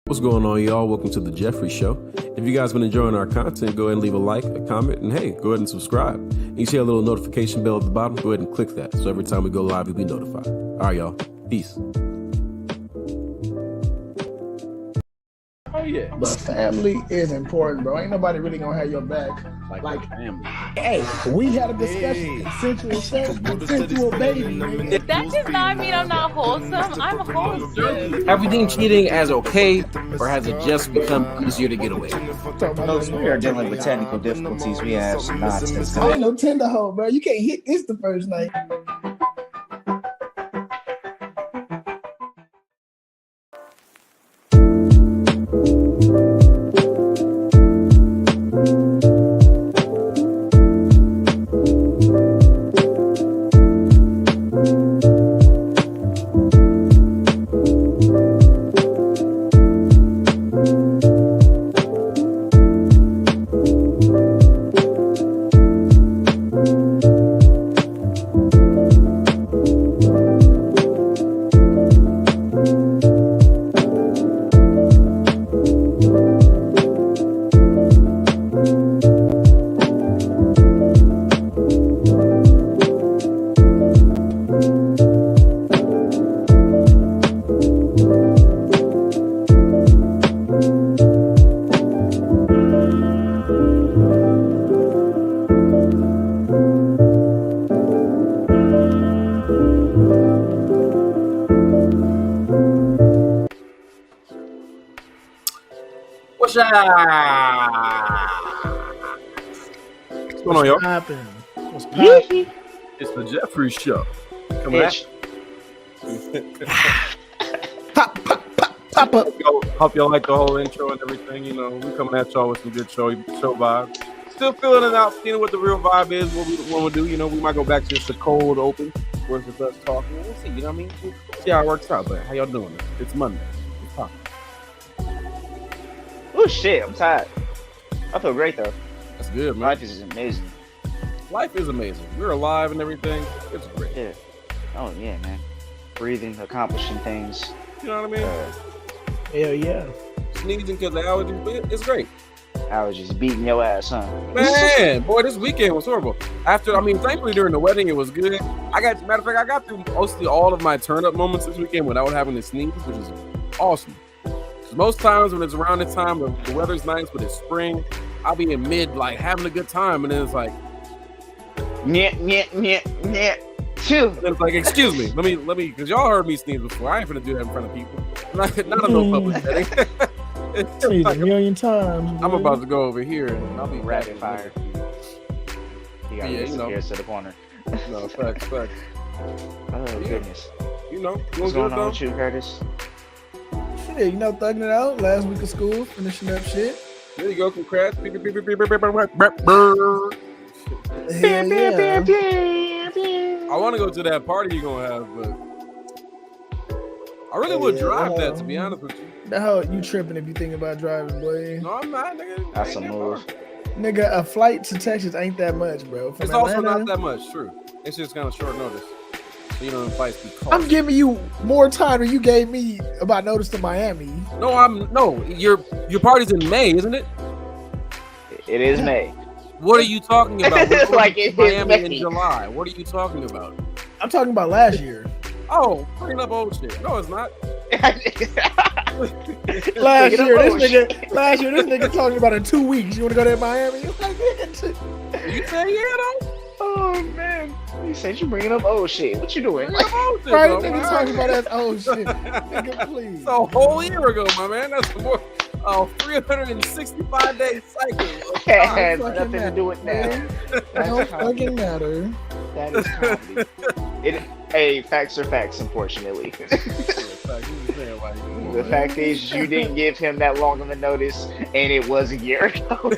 What's going on, y'all? Welcome to the Jeffrey Show. If you guys been enjoying our content, go ahead and leave a like, a comment, and hey, go ahead and subscribe. And you see a little notification bell at the bottom? Go ahead and click that, so every time we go live, you'll be notified. All right, y'all. Peace. Oh yeah, but family is important, bro. Ain't nobody really gonna have your back like family. Hey, we had a discussion. Consensual sex, consensual baby. That does not mean I'm not wholesome. I'm wholesome. Have we deemed cheating as okay, or has it just become easier to get away? Those we are dealing with technical difficulties. We have some nonsense. I ain't no tender hoe, bro. You can't hit this the first night. What's going on, y'all? What's poppin'? It's the Jeffrey Show. Coming at Pop up. Hope y'all like the whole intro and everything. You know, we coming at y'all with some good show vibes. Still feeling it out, feeling what the real vibe is, what we want to do. You know, we might go back to just the cold open versus us talking. We'll see, you know what I mean? We'll see how it works out, but how y'all doing? It's Monday. It's popping. Oh shit, I'm tired. I feel great though. That's good, man. Life is amazing. Life is amazing. We're alive and everything. It's great. Yeah. Oh yeah, man. Breathing, accomplishing things. You know what I mean? Hell yeah. Sneezing because of allergies, but it's great. Allergies beating your ass, huh? Man, boy, this weekend was horrible. Thankfully during the wedding it was good. Matter of fact, I got through mostly all of my turn up moments this weekend without having to sneeze, which is awesome. Because most times when it's around this time, the weather's nice, but it's spring, I'll be in mid like having a good time, and then it's like, Two. and it's like, excuse me, let me, because y'all heard me sneeze before. I ain't gonna do that in front of people. Not in no public setting. Sneezed a million times. I'm about to go over here and I'll be Rapid fire. You gotta listen here to the corner. No, facts. Oh goodness. You know, What's going on with you, Curtis? Shit, thugging it out. Last week of school, finishing up shit. There you go, congrats. Hell yeah. I want to go to that party you're gonna have, but I really would drive that, to be honest with you. The hell you tripping if you think about driving, boy? No, I'm not, nigga. That's a move. Nigga, a flight to Texas ain't that much, bro. From It's also Atlanta, not that much, true. It's just kind of short notice. So, them flights be costly. I'm giving you more time than you gave me about notice to Miami. No, your party's in May, isn't it? It is May. What are you talking about? We're going Like to it is Miami in May. July. What are you talking about? I'm talking about last year. Oh, bringing up old shit. No, it's not. Last year, this nigga talking about in 2 weeks. You want to go to Miami? You like, nigga, You say yeah, though? Oh man. You said you bringing up old shit. What you doing? Bringing up old shit, right? bro. Nigga talking about that old shit. Nigga, please. It's a whole year ago, my man. That's more 365-day cycle. It has Fucking nothing to do with that. It don't fucking matter. That is comedy. Hey, facts are facts, unfortunately. The fact is, you didn't give him that long of a notice, and it was a year ago.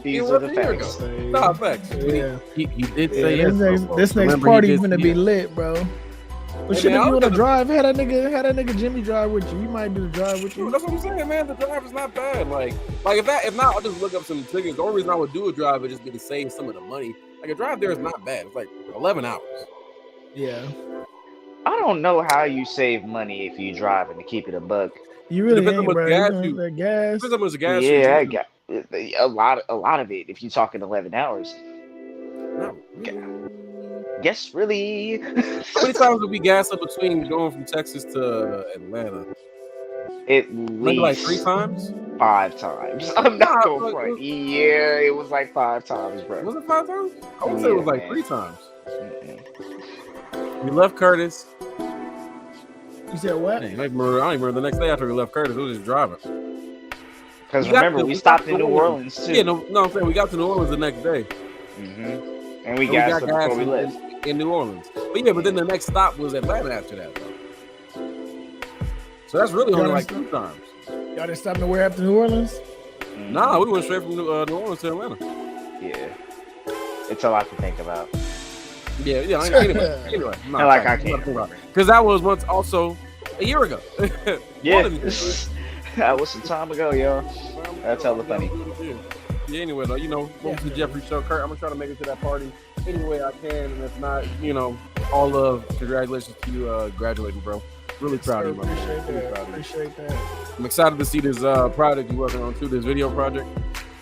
These are the facts. Nah, facts. Yeah. He did say yes. This next party is gonna be lit, bro. But shit, if you wanna drive, had that nigga Jimmy drive with you. You might do the drive with you. That's what I'm saying, man. The drive is not bad. Like if not, I'll just look up some tickets. The only reason I would do a drive would just be to save some of the money. Like a drive there is not bad. It's like 11 hours. Yeah. I don't know how you save money if you driving to keep it a buck. You really Depends on ain't, what bro. gas You you- know, that gas. Depends how much gas Yeah, I you got a lot of it. If you're talking 11 hours, No. yes, really. How many times did we gas up between going from Texas to Atlanta? At Maybe like 3 least times. 5 times. I'm not Nah, going like, front. Yeah, it was like 5 times, bro. Was it 5 times? I would say it was Yeah, like man. 3 times. Mm-mm. We left Curtis. You said what? Dang, I don't even remember the next day after we left Curtis. We were just driving. Because We got remember, to- we we stopped got in to New New Orleans too. Yeah, no, I'm saying we got to New Orleans the next day. And we And gassed got up gas before we in, left. in New Orleans. But yeah, but then the next stop was Atlanta after that, though. So that's really only like 2 times. Y'all didn't stop nowhere after New Orleans? Nah, we went straight from New Orleans to Atlanta. Yeah. It's a lot to think about. Yeah. Anyway, And like I can't remember. because that was once also a year ago. Yeah. More than a year ago. That was some time ago, y'all. That's hella funny. Yeah, anyway, though, welcome to Jeffrey Show. Kurt, I'm gonna try to make it to that party any way I can, and if not, all love. Congratulations to you graduating, bro. Really proud of you, man. Really proud of you. Appreciate that. I'm excited to see this project you're working on too, this video project.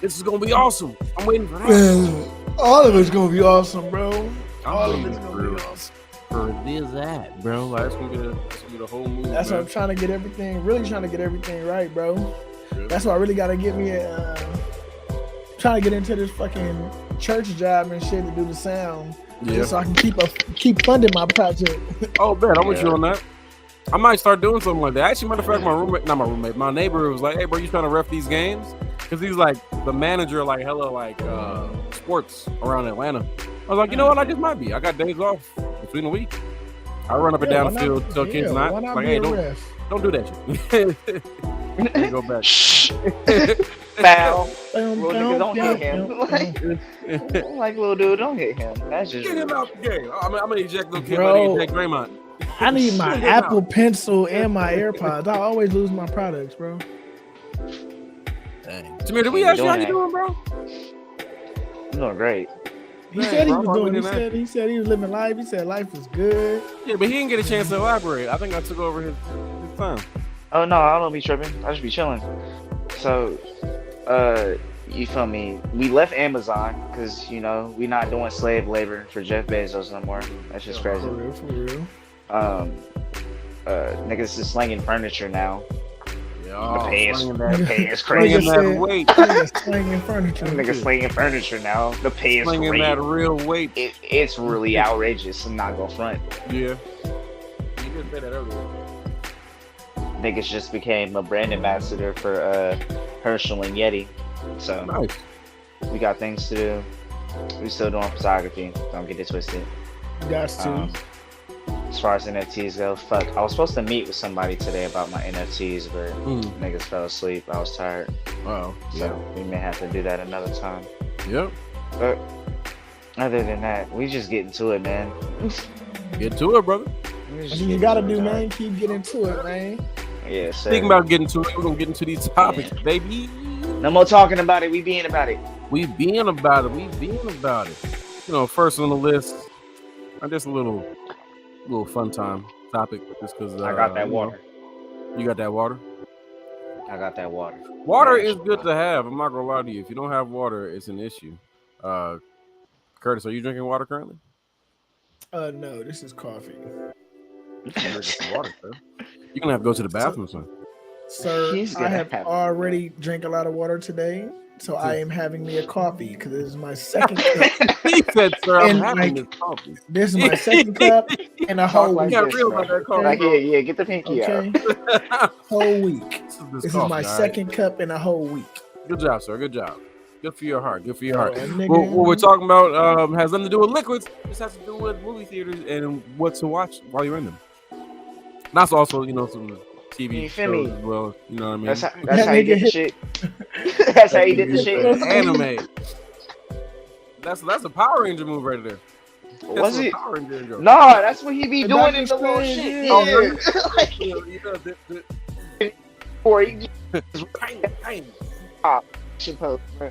This is gonna be awesome. I'm waiting for that. Man, all of it's gonna be awesome, bro. I'm All of waiting it's gonna be awesome. for this that, bro. Like, that's gonna be the whole move. That's man. what I'm trying to get everything, really trying to get everything right, bro. That's why I really gotta get me trying to get into this fucking church job and shit to do the sound. Yeah. So I can keep funding my project. Oh, man, I'm with Yeah. you on that. I might start doing something like that. Actually, matter of fact, my neighbor was like, "Hey, bro, you trying to ref these games?" Because he's like the manager, like hella like sports around Atlanta. I was like, you know what? I just might be. I got days off between the week. I run up and down the field till kids not. Why not Like, be hey, a don't ref? do that shit. Go back. Shh. Foul. Little nigga, don't hit him. Like, little dude, don't hit him. That's just Get him out the game. I'm gonna eject little kid, Bro. but I eject Draymond. I need my Get him out. Apple Pencil and my AirPods. I always lose my products, bro. Dang. Tamir, did we ask you how you doing, bro? I'm doing great. He Dang, said he bro, was I doing. didn't He said he was living life. He said life was good. Yeah, but he didn't get a chance to elaborate. I think I took over his time. Oh no, I don't be tripping. I just be chilling. So, you feel me? We left Amazon because we not doing slave labor for Jeff Bezos no more. That's just crazy. For real. Niggas is slinging furniture now. Yeah, The pay is Nigga crazy. slinging said- that weight. Niggas slinging furniture. Niggas slinging furniture now. The pay is Slinging great. that real weight. It's really outrageous. I'm not gonna front. Yeah. You did say that earlier. Niggas just became a brand ambassador for Herschel and Yeti. So Nice. we got things to do. We still doing photography. Don't get it twisted. Got to. As far as NFTs go, fuck. I was supposed to meet with somebody today about my NFTs, but niggas fell asleep. I was tired. Wow. So we may have to do that another time. Yep. But other than that, we just getting to it, man. Get to it, brother. We just That's what you getting gotta to do, it, dog. man. Keep getting to it, man. Yeah, sir. Speaking about getting to it, we're gonna get into these topics, baby. No more talking about it. We being about it. We being about it. We being about it. First on the list, just a little fun time topic, just because I got that water. You got that water. I got that water. Water Yeah. is good to have. I'm not gonna lie to you. If you don't have water, it's an issue. Curtis, are you drinking water currently? No, this is coffee. You can drink some water, sir. You're gonna have to go to the bathroom soon. Sir, He's I gonna have have- already drank a lot of water today, so I am having me a coffee because this is my second cup. He said, "Sir, I'm And, having like, this coffee." This is my second cup in a whole like You got week. this, real bro. about that coffee. Like, bro. yeah, get the pinky out. Okay, whole week. This This coffee, is my all right? second cup in a whole week. Good job, sir. Good job. Good for your heart. Good for your heart. Nigga. What we're talking about has nothing to do with liquids. This has to do with movie theaters and what to watch while you're in them. And that's also, some TV You feel shows me? as well. You know what I mean? That's how That you nigga did the hit- shit. That's how you did the shit. Anime. That's a Power Ranger move right there. Was That's a it? Power Ranger joke. No, that's what he be The doing in Doctor the little Strange, shit. yeah. Oh, Yeah. really? Like, or he Bang. should post. bro.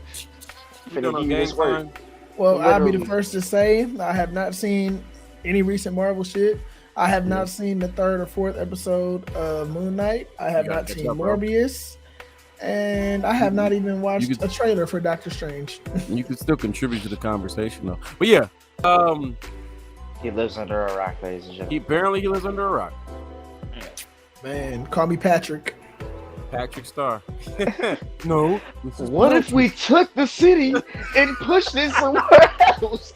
You doing Finna on give you game this word. time? Well, I'll be the Literally. first to say I have not seen any recent Marvel shit. I have not seen the 3rd or 4th episode of Moon Knight. I have You gotta not catch seen up, bro. Morbius. And I have not even watched a trailer for Doctor Strange. You can still contribute to the conversation though. But yeah, He lives under a rock, ladies and gentlemen. apparently he lives under a rock. Man, call me Patrick. Patrick Star. No. this is What if Patrick. we took the city and pushed it somewhere else?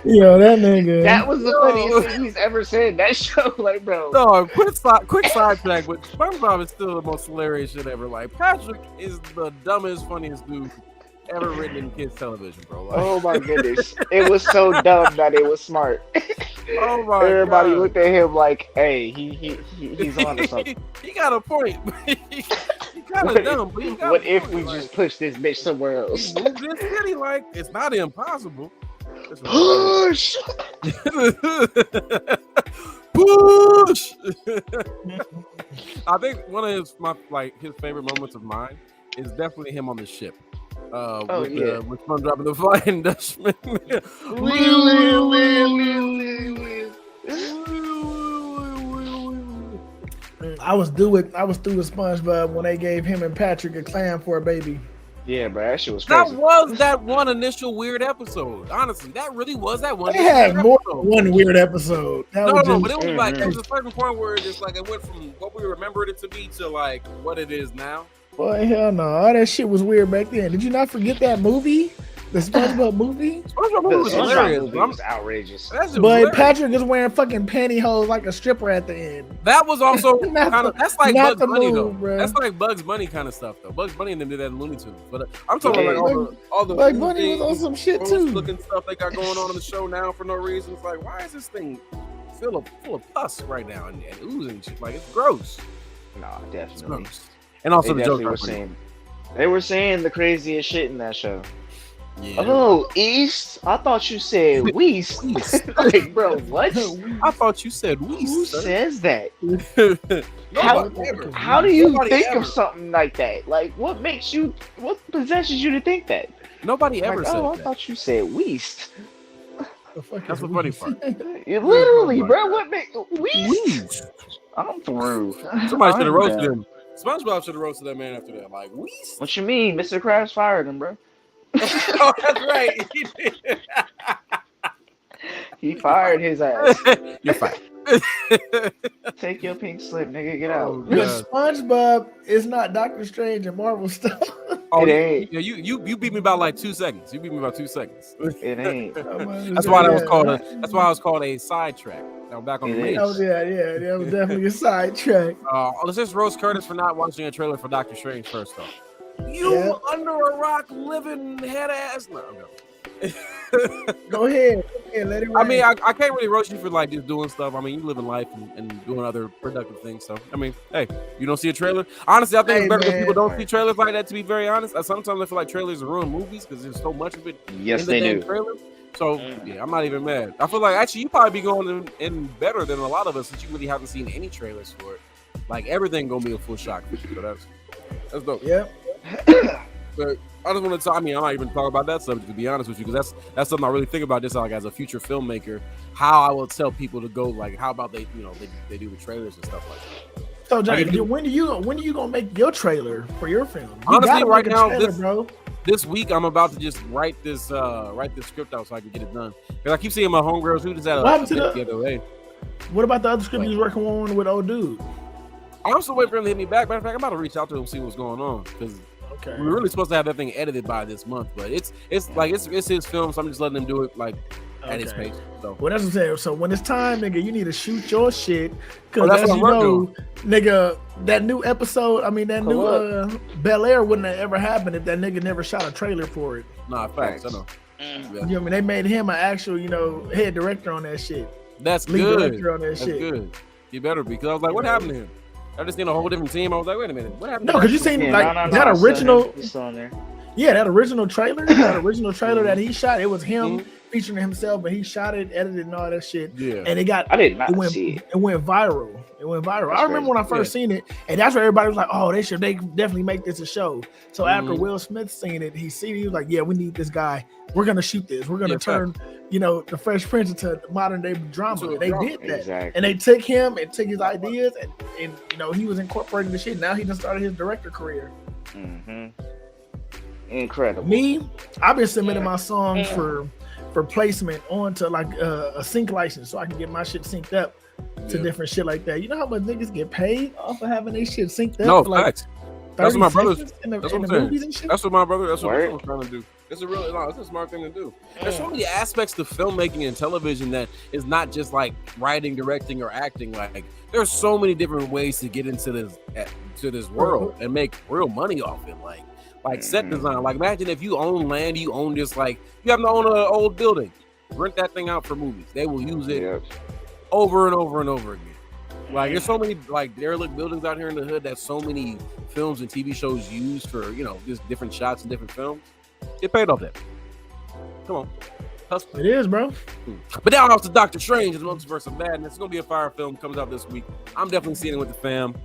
Yo, that nigga. That was the funniest thing he's ever said. That show, like, bro. No, quick sidetrack, but SpongeBob is still the most hilarious shit ever. Like Patrick is the dumbest, funniest dude ever written in kids television, bro. Like, Oh my goodness. It was so dumb that it was smart. oh my Everybody God. looked at him like, hey, he's on to something. He got a point. He kind of dumb, but he got What a if point. we Like, just push this bitch somewhere else? move this city? Like it's not impossible. It's Push! Push. I think one of his favorite moments of mine is definitely him on the ship. With SpongeBob and the Flying Dutchman. I was through with SpongeBob when they gave him and Patrick a clam for a baby. Yeah, bro, that shit was That crazy. was that one initial weird episode. Honestly, that really was that one. They had weird more episode. than one weird episode. That No, was no, just, but it was like there was a certain point where it just like it went from what we remembered it to be to like what it is now. boy, hell no. All that shit was weird back then. Did you not forget that movie? The SpongeBob movie? SpongeBob The movie was SpongeBob hilarious. movie but was outrageous. That shit was But hilarious. Patrick is wearing fucking pantyhose like a stripper at the end. That was also Not kind of the- that's like not Bugs the Bunny move, though. bro. That's like Bugs Bunny kind of stuff though. Bugs Bunny and them did that in Looney Tunes. But I'm talking Yeah. about like all the Bugs Bunny was on some shit too. looking stuff they got going on in the show now for no reason. It's like why is this thing full of pus right now and oozing shit? Like it's gross. Nah, It's definitely. gross. And also They the definitely joke. were saying, they were saying the craziest shit in that show. Yeah. Oh, East? I thought you said Weast. Like, bro, what? I thought you said we. Who says that? How, How do you Nobody think ever. of something like that? Like, what possesses you to think that? Nobody ever Like, said oh, I that. thought you said Weast. The fuck That's is the funny Weast? part. You literally, Oh my bro. God. What make Weast? Weast. I'm through. Somebody should have I'm roasted done. him. SpongeBob should have roasted that man after that. Like Weast. What you mean? Mr. Krabs fired him, bro. Oh, that's right. He did. He fired his ass. You're fine. Take your pink slip, nigga. Get Oh, out. But God. SpongeBob is not Doctor Strange and Marvel stuff. Oh, It ain't. Yeah, you beat me by like 2 seconds. You beat me by 2 seconds. It ain't. That's why that was called a. That's why I was called a sidetrack. Now back on the It main. Oh yeah, that was definitely a sidetrack. Let's just roast Curtis for not watching a trailer for Doctor Strange first off. You Yeah. under a rock living head ass. No, no. Go ahead, let it. I mean, rain. I can't really roast you for like just doing stuff. I mean, you living life and doing other productive things. So, I mean, hey, you don't see a trailer. Honestly, I think Hey, it's better if man. people don't see trailers like that. To be very honest, sometimes I feel like trailers ruin movies because there's so much of it Yes, in the they damn do. trailer. So, yeah, I'm not even mad. I feel like actually you probably be going in better than a lot of us since you really haven't seen any trailers for it. Like everything gonna be a full shock for you. So that's dope. Yep. But I just want to talk. I mean, I'm not even talking about that subject to be honest with you, because that's something I really think about. Just like as a future filmmaker, how I will tell people to go. Like, how about they do the trailers and stuff like that. So, Johnny, I mean, when are you gonna make your trailer for your film? You Honestly, gotta right make a now, trailer, bro. This week, I'm about to just write this script out so I can get it done. Because I keep seeing my homegirls who just had What happened to the other way. What about the other script you was working on with old dude? I'm still waiting for him to hit me back. Matter of fact, I'm about to reach out to him and see what's going on because Okay. we were really supposed to have that thing edited by this month, but it's his film, so I'm just letting him do it like at his Okay. pace. So Well, that's what I'm saying. So when it's time, nigga, you need to shoot your shit. Oh, Cause that's as what you I'm know, working nigga, that new episode, that new Pull Bel Air wouldn't have ever happened if that nigga never shot a trailer for it. nah, facts. I know. You know what I mean? They made him an actual, head director on that shit. That's Lead good. director on that That's shit. good. You better be, because I was like, what happened to him? I just seen a whole different team. I was like, wait a minute, what happened? No, to because you that? seen Yeah, like no, that it's still original, him. He's still in there. yeah, that original trailer, that he shot. It was him featuring himself, but he shot it, edited, and all that shit. Yeah. And I did not see it. It went viral. It went viral. That's I remember when I first seen it, and that's where everybody was like, "Oh, they definitely make this a show." So after Will Smith seen it, he was like, "Yeah, we need this guy. We're gonna shoot this. We're gonna turn, the Fresh Prince into modern day drama." And they did that, Exactly. and they took him and took his ideas, and he was incorporating the shit. Now he just started his director career. Incredible. Me, I've been submitting my songs for placement onto like a sync license, so I can get my shit synced up to different shit like that. You know how much niggas get paid off of having their shit synced up? No, for like facts. That's what my brother's. in the That's what I'm movies and saying. shit. That's what my brother. That's what Word. I'm trying to do. It's a smart thing to do. There's so many aspects to filmmaking and television that is not just like writing, directing, or acting. Like there's so many different ways to get into this world and make real money off it. Like set design. Like imagine if you own land, you own this. Like you have to own an old building, rent that thing out for movies. They will use it over and over and over again. Like there's so many like derelict buildings out here in the hood that so many films and TV shows use for just different shots and different films. It paid off that. Come on. Hustle. It is, bro. But now off to Doctor Strange and the Multiverse of Madness. It's gonna be a fire film. Comes out this week. I'm definitely seeing it with the fam.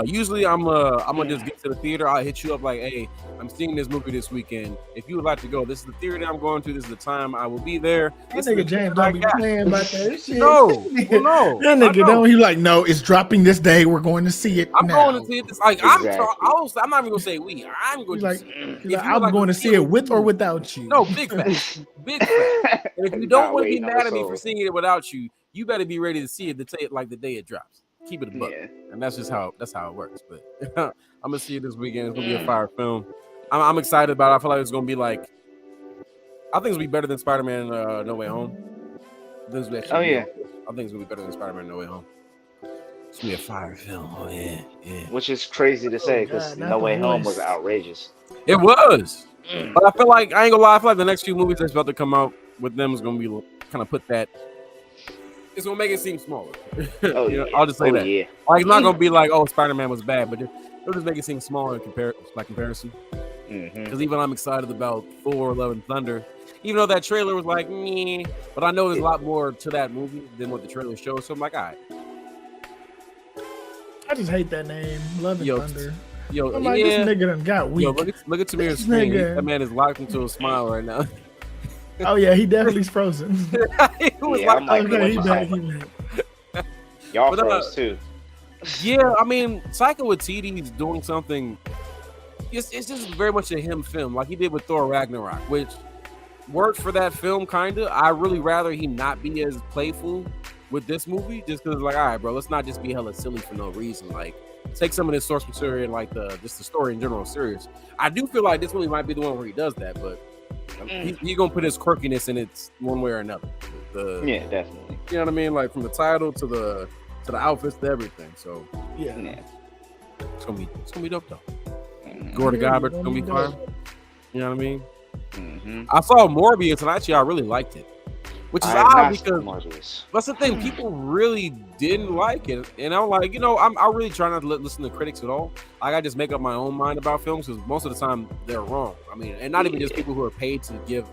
Usually I'm gonna just get to the theater. I'll hit you up like, hey, I'm seeing this movie this weekend. If you would like to go, this is the theater that I'm going to. This is the time I will be there. That nigga James don't be playing about that shit. No, no. That nigga don't. He like, no, it's dropping this day. We're going to see it. I'm now. going to see it. Like Exactly. I'm not even gonna say we. I'm going He's to. like, see it. I'm going to see it with or without you. No, big fact. Big fact. And if you don't Not want to be waiting on mad the at me soul. for seeing it without you, you better be ready to see it the day it drops. Keep it a buck. Yeah. And that's just how it works. But I'm gonna see it this weekend. It's gonna be a fire film. I'm excited about it. I feel like it's gonna be like, I think it's gonna be better than Spider-Man No Way Home. I think it's gonna be better than Spider-Man No Way Home. It's gonna be a fire film. Oh yeah. Which is crazy to say because God, not No the Way Home voice. was outrageous. It was. But I feel like I ain't gonna lie. I feel like the next few movies that's about to come out with them is gonna be kind of put that. It's gonna make it seem smaller. Oh, You know, yeah. I'll just say that. Yeah. Like it's not gonna be like, oh, Spider-Man was bad, but it'll just make it seem smaller in comparison. Because even I'm excited about Thor: Love and Thunder, even though that trailer was like, meh, but I know there's a lot more to that movie than what the trailer shows. So I'm like, all right. I just hate that name. Love and Thunder. Yo, I'm like, this nigga done got weak. Yo, look at Tamir's This screen. nigga. That man is locked into a smile right now. Oh yeah, he definitely frozen. He was Yeah, I'm like, Okay, what he you back. talking He back. Y'all But, froze too. Yeah, I mean, Taika Waititi's doing something. It's just very much a him film, like he did with Thor Ragnarok, which worked for that film, kinda. I really rather he not be as playful with this movie, just because, like, all right, bro, let's not just be hella silly for no reason. Like, take some of this source material and like just the story in general serious. I do feel like this movie might be the one where he does that, but he's gonna put his quirkiness in it one way or another. Yeah, definitely. You know what I mean? Like from the title to the outfits to everything. So Yeah. it's gonna be dope though. Mhm. Gorda Yeah, Gobert it's gonna be gonna fire. be dope. You know what I mean? Mhm. I saw Morbius and actually I really liked it, which is I have odd not seen because Morbius. that's the thing. People really didn't like it, and I'm like, I really try not to listen to critics at all. Like I just make up my own mind about films because most of the time they're wrong. I mean, and not even just people who are paid to give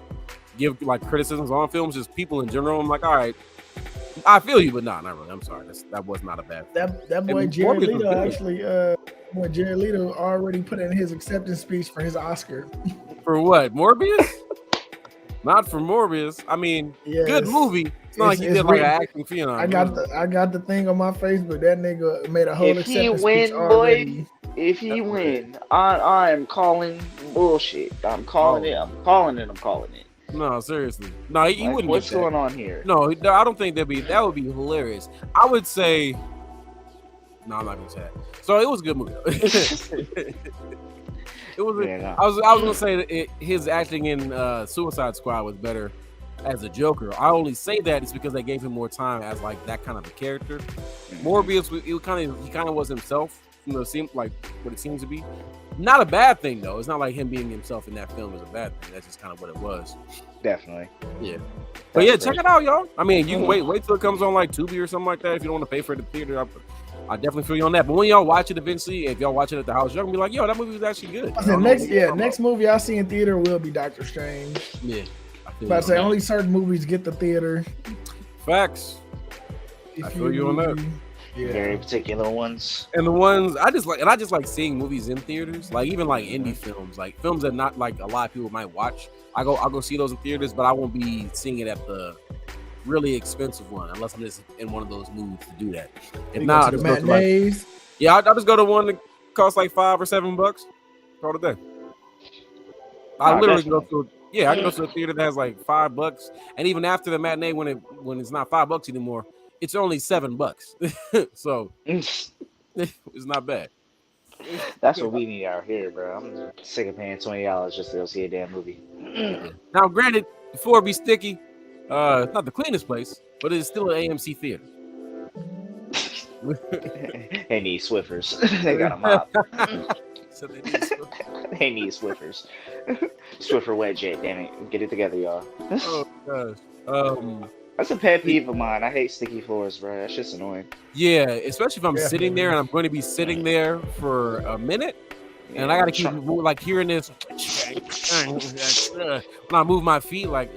like criticisms on films, just people in general. I'm like, all right, I feel you, but not really. I'm sorry, that was not a bad film. That boy And Jared Morbius was Leto good. actually, boy Jared Leto already put in his acceptance speech for his Oscar. For what? Morbius? Not for Morbius. I mean, Yes. good movie. It's not like he It's did like an written- acting phenom. I got the thing on my Facebook. That nigga made a whole If he acceptance win, speech boy, already. If he win, I am calling bullshit. I'm calling it. I'm calling it. No, seriously. No, he Like, wouldn't. what's get that. going on here? No, I don't think that would be hilarious. I would say. No, I'm not gonna say that. So it was a good movie. It was. Yeah, no. I was gonna say that his acting in Suicide Squad was better as a Joker. I only say that is because they gave him more time as like that kind of a character. Morbius, he kind of was himself. Seemed like what it seems to be. Not a bad thing though. It's not like him being himself in that film is a bad thing. That's just kind of what it was. Definitely. Yeah. But yeah, That's check great. it out, y'all. I mean, you can wait till it comes on like Tubi or something like that. If you don't want to pay for the theater, I definitely feel you on that. But when y'all watch it eventually, if y'all watch it at the house, y'all gonna be like, yo, that movie was actually good. I said, next movie I see in theater will be Doctor Strange. Yeah. I feel But I you say on only certain movies get the theater. that. Facts. I feel you on that. Yeah. Very particular ones. And the ones I just like seeing movies in theaters, like even like indie films, like films that not like a lot of people might watch. I'll go see those in theaters, but I won't be seeing it at the really expensive one unless I'm just in one of those moods to do that. If You not, I'll go to just the go to like, matinees. yeah, I'll just go to one that costs like $5 or $7. Call it a day. I Nah, literally go definitely. to I can go to a theater that has like $5, and even after the matinee, when it's not $5 anymore, it's only $7. So it's not bad. That's what we need out here, bro. I'm sick of paying $20 just to go see a damn movie. Now, granted, before it be sticky, it's not the cleanest place, but it's still an AMC theater. They need Swiffers. They got a mop. So they need some- They need Swiffers. Swiffer wet jet, damn it. Get it together, y'all. oh gosh. That's a pet peeve of mine. I hate sticky floors, bro. That shit's annoying. Yeah, especially if I'm sitting there and Definitely. I'm going to be sitting there for a minute, and I got to keep like hearing this when I move my feet, like,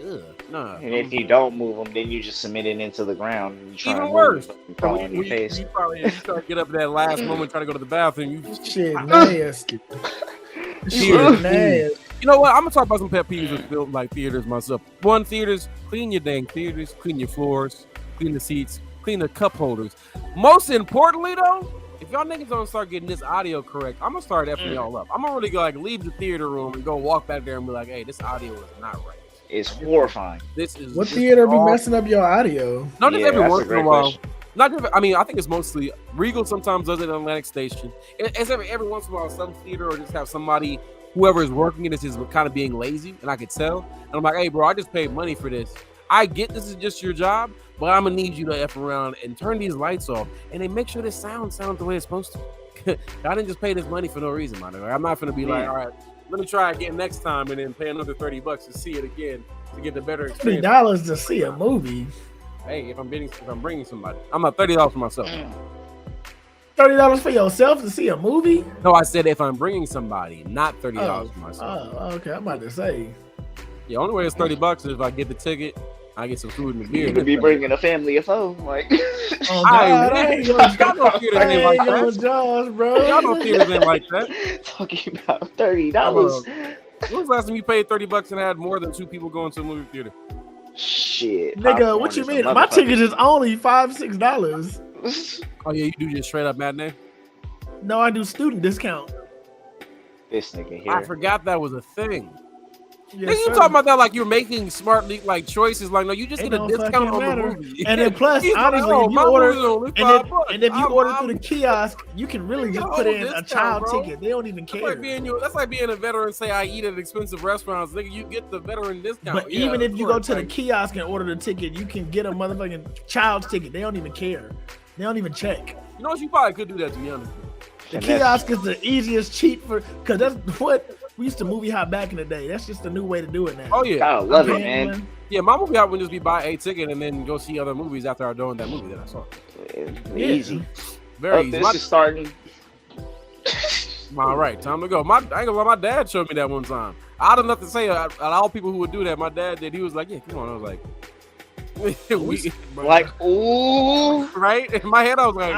nah. And if you don't move them, then you just submit it into the ground. And you try Even to move worse. them, and fall on your face. You probably you start to get up at that last moment, try to go to the bathroom. You Shit, nasty. Here. Shit, nasty. You know what? I'm gonna talk about some pet peeves with built like theaters myself. One, theaters, clean your dang theaters, clean your floors, clean the seats, clean the cup holders. Most importantly, though, if y'all niggas don't start getting this audio correct, I'm gonna start effing y'all up. I'm gonna really go like leave the theater room and go walk back there and be like, hey, this audio is not right. It's horrifying. This is What this theater is be all- messing up your audio? Not just Yeah, every that's a once in a great while. question. Not just, I mean, I think it's mostly Regal sometimes does it at Atlantic Station. It's every once in a while some theater or just have somebody, whoever is working it is just kind of being lazy, and I could tell. And I'm like, hey, bro, I just paid money for this. I get this is just your job, but I'm gonna need you to F around and turn these lights off and then make sure this sounds the way it's supposed to. I didn't just pay this money for no reason, man. I'm not gonna be like, all right, let me try again next time and then pay another $30 to see it again to get the better experience. $30 to see a movie. Hey, if I'm bringing somebody, I'm not $30 for myself. $30 for yourself to see a movie? No, I said if I'm bringing somebody, not $30 for myself. Oh, okay. I'm about to say. The only way it's $30 is if I get the ticket, I get some food and a beer. You could be bringing a family of four. Like, Oh, I God, I ain't gonna y'all know theaters ain't like that. Josh, bro. Y'all know theaters ain't like that. talking about $30. When was the last time you paid $30 and had more than 2 people going to a movie theater? Shit. Nigga, popcorn what you is a mean? My motherfucker. ticket is only $5-6. Oh yeah, you do just straight up matinee. No, I do student discount. This nigga I here. forgot that was a thing. Yes, Nigga, you sir. talking about that like you're making smart like choices? Like no, you just It get a don't discount fucking on matter. the movie. And then plus, He's like, honestly, oh, if you my order movie's only and $5. if you I'm- order I'm- through the kiosk, you can really just Get a put whole in a discount, child bro. ticket. They don't even That's care. like being a veteran. Say I eat at expensive restaurants, nigga. You get the veteran discount. But Yeah, even if of you go course, to the like, kiosk and order the ticket, you can get a motherfucking child's ticket. They don't even care. They don't even check. you know what, you probably could do that, to be honest. The And that's- kiosk is the easiest cheat for, because that's what we used to movie hop back in the day. That's just a new way to do it now. Oh yeah, I love it, Paying man. yeah. My movie out would just be buy a ticket and then go see other movies after I done that movie that I saw. Easy. Very Oh, easy. this is starting. All right, time to go. I ain't gonna lie, my dad showed me that one time. I don't know what to say. Out of all people who would do that, my dad did. He was like, "Yeah, come on." I was like, Like, ooh. right? In my head, I was like,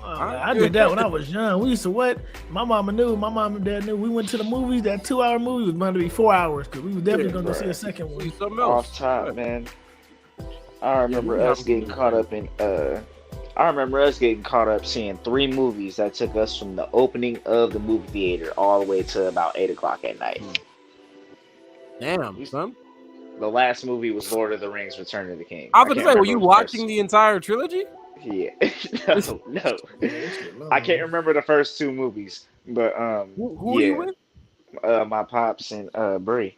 I did that when I was young. We used to what? My mom and dad knew. We went to the movies. That 2-hour movie was going to be 4 hours because we were definitely going to go see a second one. "See something else." Off top, man. I remember we us have- getting caught up in I remember us getting caught up seeing 3 movies that took us from the opening of the movie theater all the way to about 8 o'clock at night. Damn, son. The last movie was Lord of the Rings: Return of the King. I was can't gonna say, were remember you the watching first- the entire trilogy? Yeah. no. I can't remember the first 2 movies, but Who are you with? my pops and Bree.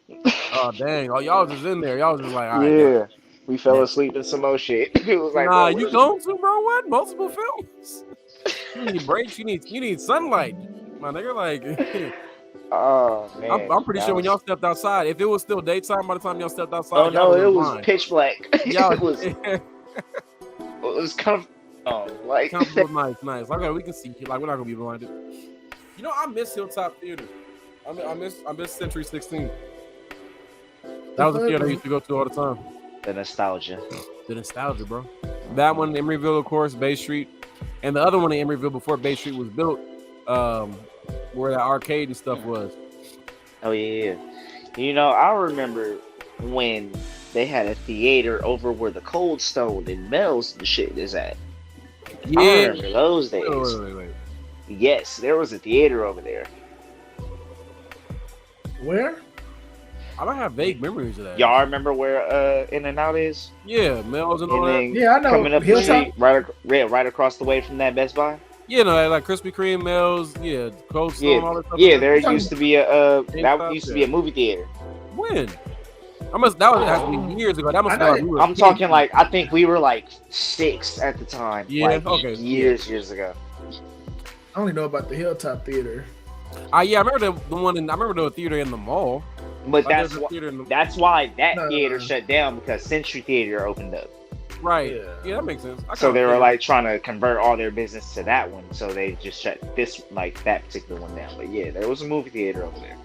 Oh dang! Oh, y'all was just in there. Y'all was just like, all right. Yeah. We fell Yeah. asleep in some more shit. It was like, Nah, bro, you going to, bro? What? Multiple films? You need breaks. You need sunlight, my nigga. Like, Oh man. I'm pretty that sure when was- y'all stepped outside, if it was still daytime by the time y'all stepped outside, Oh no, y'all it was blind. pitch black. Y'all, it was kind of like comfortable, nice. Okay, we can see. Like, we're not gonna be blinded. You know, I miss Hilltop Theater. I miss Century 16. That was the theater I used to go to all the time. The nostalgia. The nostalgia, bro. That one, Emeryville, of course, Bay Street, and the other one in Emeryville before Bay Street was built, where that arcade and stuff was. Oh yeah. You know, I remember when they had a theater over where the Cold Stone and Mel's and shit is at. Yeah. I remember those days. Wait. Yes, there was a theater over there. Where? I don't have vague memories of that. Y'all remember where In and Out is? Yeah, Mel's and all And that. then Yeah, I know. coming up the Hilltop? street, right across the way from that Best Buy. Yeah, no, like Krispy Kreme, Mel's, yeah, Cold Stone, all that stuff. Yeah, like there that. used to be a movie theater. When? That has to be years ago. That must I know. be like we were I'm kids. talking like I think we were like 6 at the time. Yeah, like, okay. years ago. I only know about the Hilltop Theater. Yeah, I remember the one I remember the theater in the mall. But Like, that's there's a theater in the- that's why that No. theater shut down because Century Theater opened up. right. Yeah. Yeah, that makes sense. So they were like trying to convert all their business to that one. So they just shut that particular one down. But yeah, there was a movie theater over there.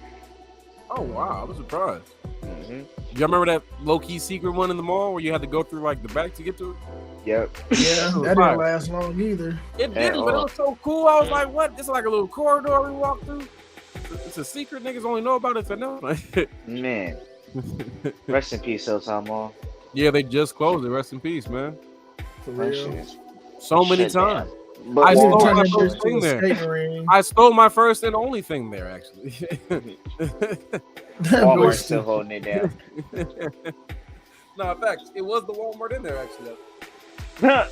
oh wow, I was surprised. Hmm Do you remember that low key secret one in the mall where you had to go through like the back to get to it? Yep. Yeah, that didn't last long either. It didn't, but it was so cool. I was like, what? This is like a little corridor we walked through. It's a secret. Niggas only know about it if they know. Man, rest in peace, Hilltop Mall. Yeah, they just closed it. Rest in peace, man. For That real. shit is So many shut down. times. But I They stole turned my that first bitch thing to a there. skating ring. I stole my first and only thing there, actually. That Walmart's boy still holding it down. No, in fact, it was the Walmart in there, actually. I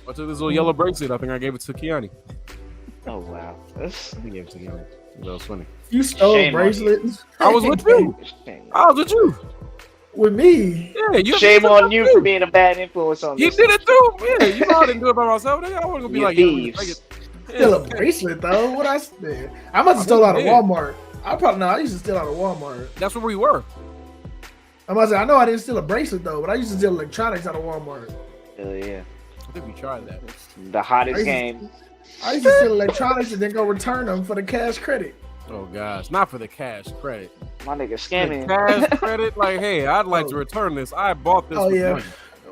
took this little yellow bracelet. I think I gave it to Kiani. Oh wow. That's I gave it to Kiani. That was funny. You stole Shame on bracelets. I was with you. shame. I was with you. With me. Yeah, you. Shame on you for being a bad influence on He this. did it too. Yeah, you know I didn't do it by myself. Nigga. I wasn't gonna be You like, yo, thieves. take it. Still a bracelet though. What I said. I must have stole out of did. Walmart. I used to steal out of Walmart. That's where we were. I must say, I know I didn't steal a bracelet though, but I used to steal electronics out of Walmart. Hell yeah. I think we tried that. The hottest I used to- game. I used to steal electronics and then go return them for the cash credit. Oh gosh, not for the cash credit. My nigga The scamming. cash credit, like, hey, I'd like to return this. I bought this. Oh, with yeah. money.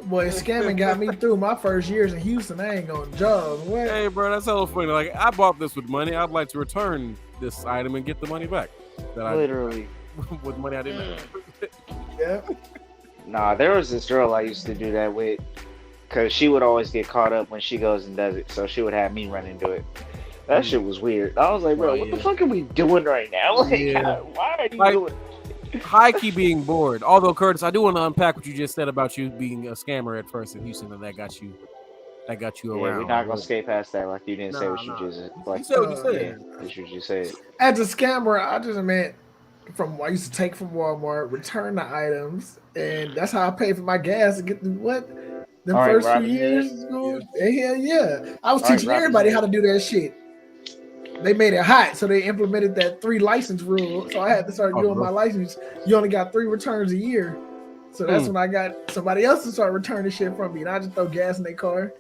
Boy, scamming got me through my first years in Houston. I ain't going to job. What? Hey, bro, that's hella funny. Like, I bought this with money. I'd like to return this item and get the money back. That Literally. I with money I didn't have. Yeah. Nah, there was this girl I used to do that with. Cause she would always get caught up when she goes and does it. So she would have me run into it. That shit was weird. I was like, bro, Oh, what the yeah. fuck are we doing right now? Like, Yeah. why are you Like, doing High key being bored. Although, Curtis, I do want to unpack what you just said about you being a scammer at first in Houston, and that got you Yeah, around. we're not gonna skate past that. Like you didn't say Nah, what you nah. just like. You said what you Uh, said. Yeah, that's what you said. As a scammer, I just meant I used to take from Walmart, return the items, and that's how I paid for my gas to get the what? The All right, first few Robin years Hood. of school. Hell yeah. I was All right, teaching Robin everybody Hood. how to do that shit. They made it hot, so they implemented that 3 license rule. So I had to start Oh, doing bro. my license. You only got 3 returns a year. So that's when I got somebody else to start returning shit from me. And I just throw gas in their car.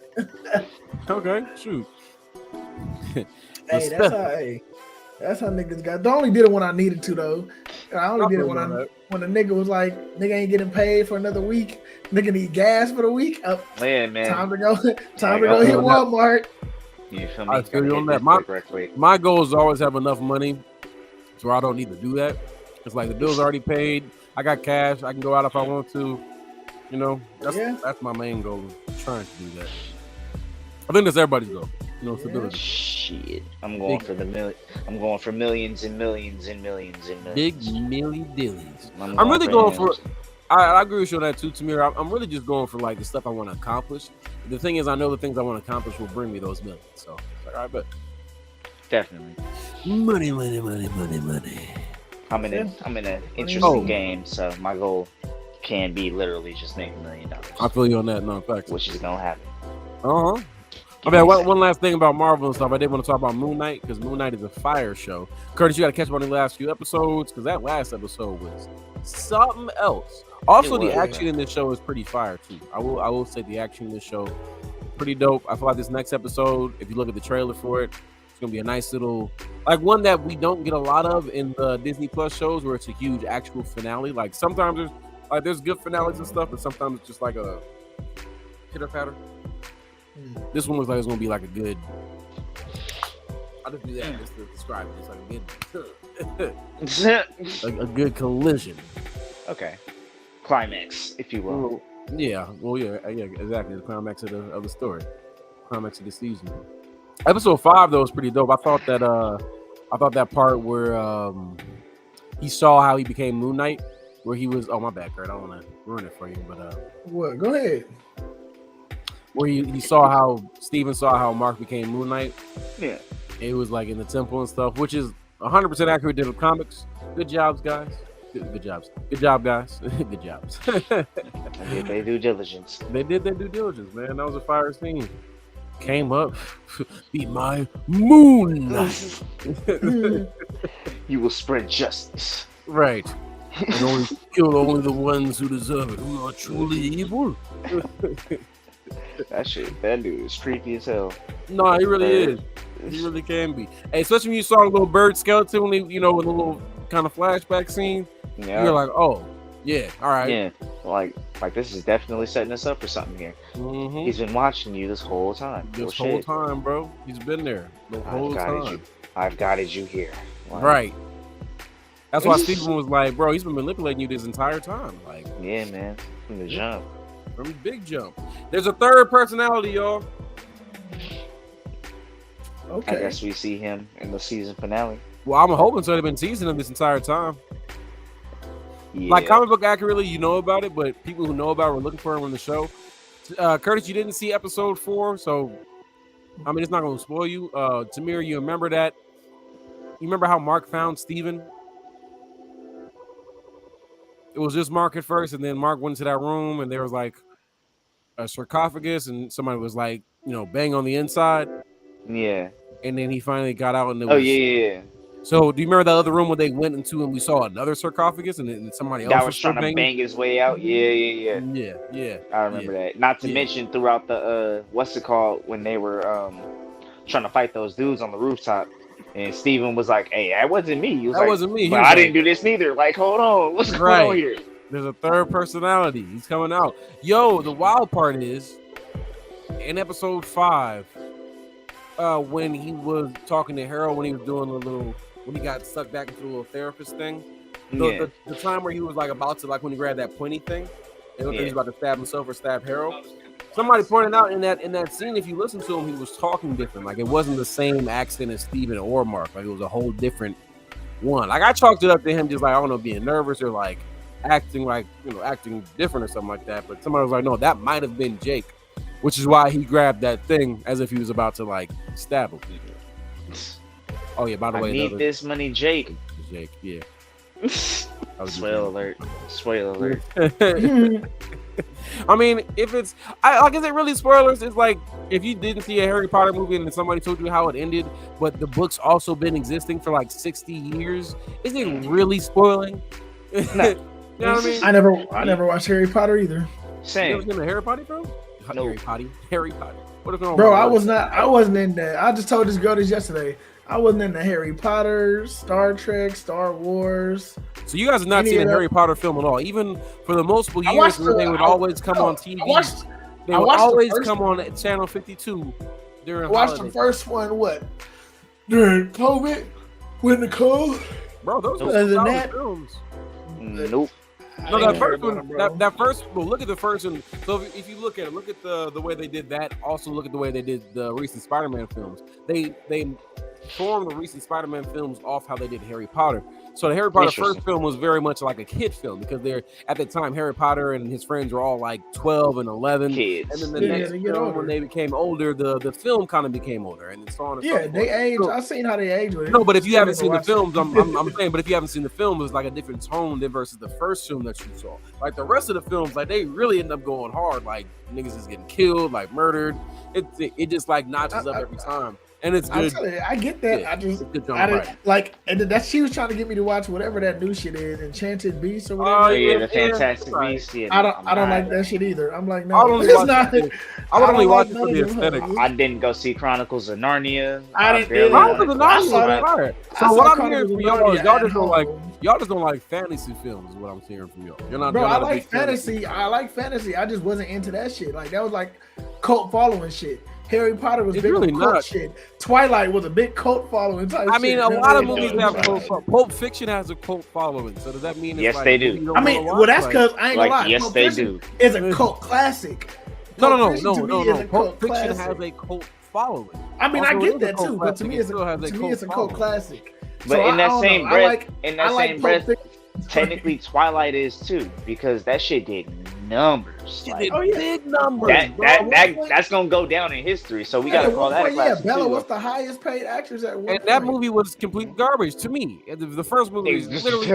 Okay, shoot. Hey, that's how niggas got. I only did it when I needed to though. I only did it when when a nigga was like, nigga ain't getting paid for another week. Nigga need gas for the week. Yeah, man. Time to go. Time to Like, go hit I feel that. Walmart. You feel me? I feel you Gotta on hit that. this My- quick, quick. My goal is to always have enough money so I don't need to do that. It's like the bill's already paid. I got cash. I can go out if I want to. You know, that's my main goal. Trying to do that. I think that's everybody's goal. You know, stability. Shit, I'm going Big- for I'm going for millions and millions and millions and Big millions. milli dillies. I'm I'm really going for. millions. I agree with you on that too, Tamir. I'm really just going for like the stuff I want to accomplish. The thing is, I know the things I want to accomplish will bring me those millions. So, like, I bet. Definitely. Money. I'm in an interesting Oh. game, so my goal can be literally just make $1 million, I feel you on that. No, facts. which is gonna happen. Uh huh. Okay, one last thing about Marvel and stuff. I did want to talk about Moon Knight because Moon Knight is a fire show. Curtis, you got to catch up on the last few episodes because that last episode was something else. Also, It the was. action in this show is pretty fire too. I will say the action in this show pretty dope. I feel like this next episode, if you look at the trailer for it, it's gonna be a nice little like one that we don't get a lot of in the Disney Plus shows, where it's a huge actual finale. Like sometimes there's good finales and stuff, but sometimes it's just like a pitter patter. This one looks like it's gonna be like a good. I'll just do that just to describe it. It's like a good collision. Okay. Climax, if you will. Yeah. Well, yeah, exactly. The climax of the story, climax of the season. Episode 5 though was pretty dope. I thought that part where he saw how he became Moon Knight, where he was. Oh my bad, Kurt. I don't want to ruin it for you, but what? Go ahead. Where he saw how Steven saw how Mark became Moon Knight. Yeah. It was like in the temple and stuff, which is 100% accurate to the comics. Good jobs, guys. Good jobs. Good job, guys. Good jobs. They did their due diligence. They did their due diligence, man. That was a fire scene. Came up, be my Moon Knight. You will spread justice. Right. And only kill only the ones who deserve it, who are truly evil. That dude is creepy as hell. No, he really is. He really can be. Hey, especially when you saw the little bird skeleton, when with a little kind of flashback scene, you're like, oh, yeah, all right. Yeah, like this is definitely setting us up for something here. Mm-hmm. He's been watching you this whole time. This whole time, bro. He's been there the whole time. I've guided you here. Wow. Right. That's why Steven was like, bro, he's been manipulating you this entire time. Like, yeah, man, from the jump. From the big jump. There's a third personality, y'all. Okay. I guess we see him in the season finale. Well, I'm hoping so. They've been teasing him this entire time. Yeah. Like comic book accurately, you know about it, but people who know about it were looking for him in the show. Curtis, you didn't see episode 4, so I mean it's not going to spoil you. Tamir, you remember that? You remember how Mark found Steven? It was just Mark at first, and then Mark went into that room, and there was like a sarcophagus, and somebody was like, bang on the inside. Yeah. And then he finally got out, and it was... Oh, yeah. So, do you remember that other room where they went into and we saw another sarcophagus, and then somebody else that was trying to bang his way out? Yeah. I remember that. Not to mention throughout the what's it called when they were trying to fight those dudes on the rooftop, and Steven was like, "Hey, that wasn't me." He was that wasn't me. But I didn't do this neither. Like, hold on, what's going on here? There's a third personality. He's coming out. Yo, the wild part is in episode 5, when he was talking to Harold, when he was doing when he got sucked back into a little therapist thing. The time where he was like about to, like when he grabbed that pointy thing, and he was about to stab himself or stab Harold. Somebody pointed out in that scene, if you listen to him, he was talking different. Like it wasn't the same accent as Steven or Mark. Like it was a whole different one. Like I chalked it up to him just like, I don't know, being nervous or like acting like, acting different or something like that. But somebody was like, no, that might have been Jake, which is why he grabbed that thing as if he was about to like stab him. Oh yeah, by the way, I need this money, Jake. Jake, yeah. Spoiler alert. I mean, if it's, like, is it really spoilers? It's like if you didn't see a Harry Potter movie and somebody told you how it ended, but the book's also been existing for like 60 years, is it really spoiling? No. You know what I mean? I never watched Harry Potter either. Same. You ever seen a Harry Potter film? No. Harry Potter. What is going on? Bro, I wasn't in that. I just told this girl this yesterday. I wasn't into Harry Potter, Star Trek, Star Wars. So you guys have not seen a Harry Potter film at all, even for the multiple years when they would always come on TV. They would always come on Channel 52 during. I watched the first one. During COVID, when the cold. Bro, those were films. Nope. No, that first one. That first. Well, look at the first one. So if you look at it, look at the way they did that. Also, look at the way they did the recent Spider-Man films. They formed the recent Spider-Man films off how they did Harry Potter. So the Harry Potter first film was very much like a kid film because at the time Harry Potter and his friends were all like 12 and 11 kids. And then the next film, when they became older, the film kind of became older and so on and so forth. They aged. I've seen how they age with it. No, but if you haven't seen the films, I'm saying, but if you haven't seen the film, it's like a different tone than versus the first film that you saw. Like the rest of the films, like they really end up going hard. Like niggas is getting killed, like murdered. It just like notches up every time. and it's I'm good. telling you, I get that. Yeah, I just, it's good John I didn't Biden. like, and then that she was trying to get me to watch whatever that new shit is, Enchanted Beast or Oh, whatever. Oh yeah, the yeah, Fantastic right. Beasts. Yeah, I I'm don't not- like that shit either. I'm like, I no, would only it's watch not. it. I would I only don't watch like it for the none of them aesthetic. hoes. I didn't go see Chronicles of Narnia. I didn't barely either. Chronicles of went Narnia I was saw that. fire. I So saw what I'm Chronicles hearing of from y'all Narnia is y'all at just don't like home. y'all just don't like fantasy films. Is what I'm hearing from y'all. You're not. Bro, you're I not a like big fan of fantasy. I like fantasy. I just wasn't into that shit. Like that was like cult following shit. Harry Potter was It's big really on cult not. shit. Twilight was a big cult following type. I mean, shit. a lot of Remember movies that? have cult. Pulp Fiction has a cult following. So does that mean? It's Yes, like they a do. movie you don't I mean, wanna well, that's watch? because I ain't gonna lie. Like, yes, Pulp they Fiction do. is a cult classic. No, Pulp no, Fiction no, to no, me no, is no. a Pulp cult Fiction classic. has a cult following. I mean, Also, I it get is a that cult too, but to classic. me, It still has a to me, cult it's a cult following. classic. But So in I that don't same know. breath, in I that like same Pulp breath, Fiction. technically Twilight is too, because that shit did numbers. It Like, did Oh, yeah. big numbers, that bro. that's gonna go down in history. So we Yeah, gotta at call one that a point, yeah, classic Bella too. was the highest paid actress at one And point. that movie was complete garbage to me. And the first movie is literally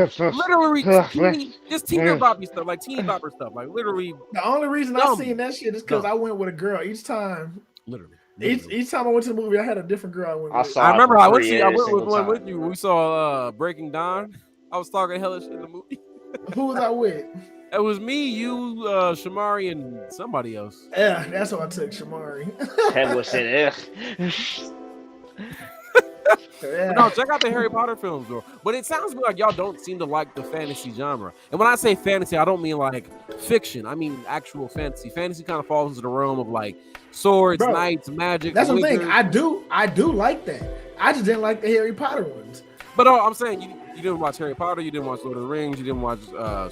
just teeny boppy stuff, like teeny bopper stuff, like literally, The only reason I Dumb. seen that shit is because Dumb. I went with a girl each time. literally. Each time I went to the movie, I had a different girl I went I with. saw I it remember for I went free to I every went with single one time. with you. We saw Breaking Dawn. I was talking hellish in the movie. Who was I with? It was me, you, Shamari, and somebody else. Yeah, that's what I took, Shamari. Head was said, ugh. Yeah. No, check out the Harry Potter films, bro. But it sounds like y'all don't seem to like the fantasy genre. And when I say fantasy, I don't mean like fiction. I mean actual fantasy. Fantasy kind of falls into the realm of like swords, Bro, knights, magic. That's the thing. wizards. I do like that. I just didn't like the Harry Potter ones. But I'm saying you didn't watch Harry Potter, you didn't watch Lord of the Rings, you didn't watch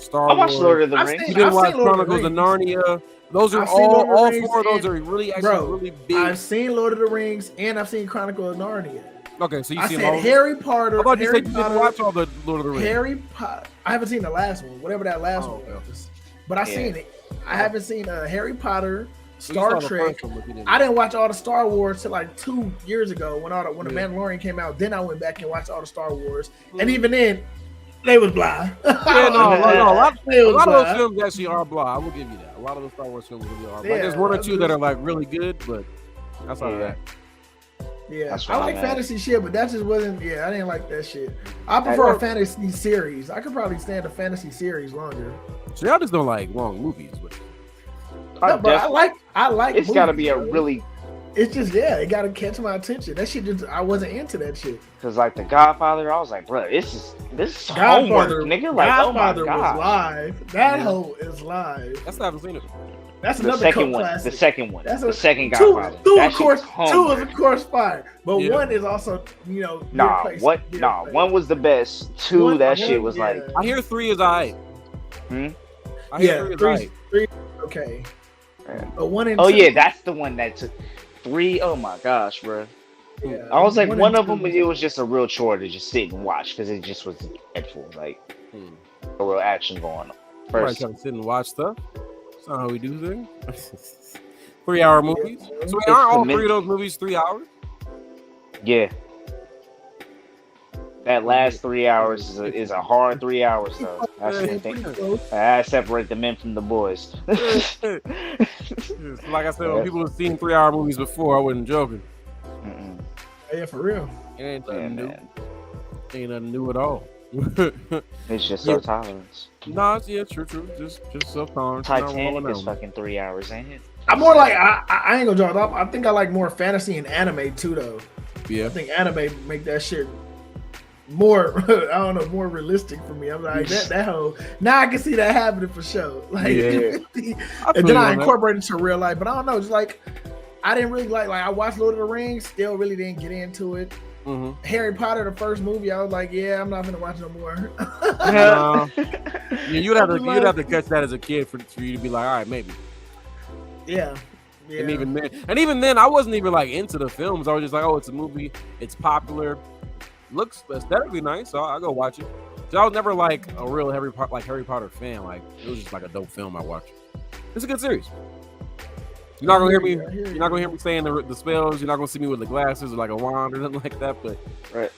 Star I Wars. watched Lord of the I've Rings. You didn't I've watch seen Lord of the Chronicles of Rings. Narnia. Those are I've seen Lord of the all Rings four of those and- are really actually Bro, really big. I've seen Lord of the Rings and I've seen Chronicle of Narnia. Okay, so you I see said all. Harry Potter. I thought you Harry said you didn't Potter, watch all the Lord of the Rings. Harry Potter. I haven't seen the last one, whatever that last Oh, one okay. was. But I Yeah. seen it. I haven't seen Harry Potter, So you Star saw the Trek. first one, but you didn't. I didn't watch all the Star Wars till like 2 years ago when the Yeah. Mandalorian came out. Then I went back and watched all the Star Wars, Mm. and even then, they was blah. Yeah, no, a lot They was of blah. those films actually are blah. I will give you that. A lot of the Star Wars films really are. Like, Yeah, there's one or that's two that are like really good, but outside of Yeah. that, Yeah, That's I what like I'm at. fantasy shit, but that just wasn't. Yeah, I didn't like that shit. I prefer well- a fantasy series. I could probably stand a fantasy series longer. so y'all just don't like long movies. But No, but I like. It's got to movies, be a bro. really, It's just it got to catch my attention. That shit just I wasn't into that shit. because like The Godfather, I was like, bro, this is Godfather, homework, nigga. Like, Godfather oh my was god. live. That Yeah. hoe is live. I still haven't seen it. That's The another second cult one, classic. the second one, That's the a- second Two, Godfather. two That of course, shit's two is homework. of course fire, but Yeah. one is also Nah, good place- what? good Nah, place. one was the best. Two, One- that one, shit was yeah. like, I hear 3 is alright. Hmm? I hear Yeah, 3 is three, alright. three, okay. Yeah. But one and oh two, yeah, that's the one that took 3. Oh my gosh, bro. yeah, I was like, one and of two- them, it was just a real chore to just sit and watch because it just was dreadful, like Hmm. a real action going on. Everybody First, trying to sit and watch stuff. That's not how we do things. 3-hour movies. So It's aren't all commit- 3 of those movies 3 hours? yeah. That last 3 hours is a hard 3 hours though. That's the thing. Pretty close. I separate the men from the boys. Like I said, when people have seen 3-hour movies before, I wasn't joking. Mm-mm. Yeah, for real. It ain't Yeah, nothing new. man. Ain't nothing new at all. It's just Yeah. self-tolerance. Nah, yeah, true. Just self-tolerance. Not Titanic rolling is out. fucking 3 hours, ain't it? I'm more like I ain't gonna draw it up. I think I like more fantasy and anime too, though. Yeah. I think anime make that shit more I don't know, more realistic for me. I'm like that whole now I can see that happening for sure. Like Yeah. and feel then you I on that. incorporate it to real life, but I don't know, just like I didn't really like I watched Lord of the Rings, still really didn't get into it. Mm-hmm. Harry Potter, the first movie, I was like, yeah, I'm not gonna watch no more. Yeah, you'd have I to was like- catch that as a kid for you to be like, all right, maybe. yeah. And even then, I wasn't even like into the films. I was just like, oh, it's a movie, it's popular, looks aesthetically nice, so I'll go watch it. So I was never like a real Harry Potter fan. Like it was just like a dope film I watched. It's a good series. You're not gonna hear me. You're not gonna hear me saying the spells. You're not gonna see me with the glasses or like a wand or nothing like that. But Right.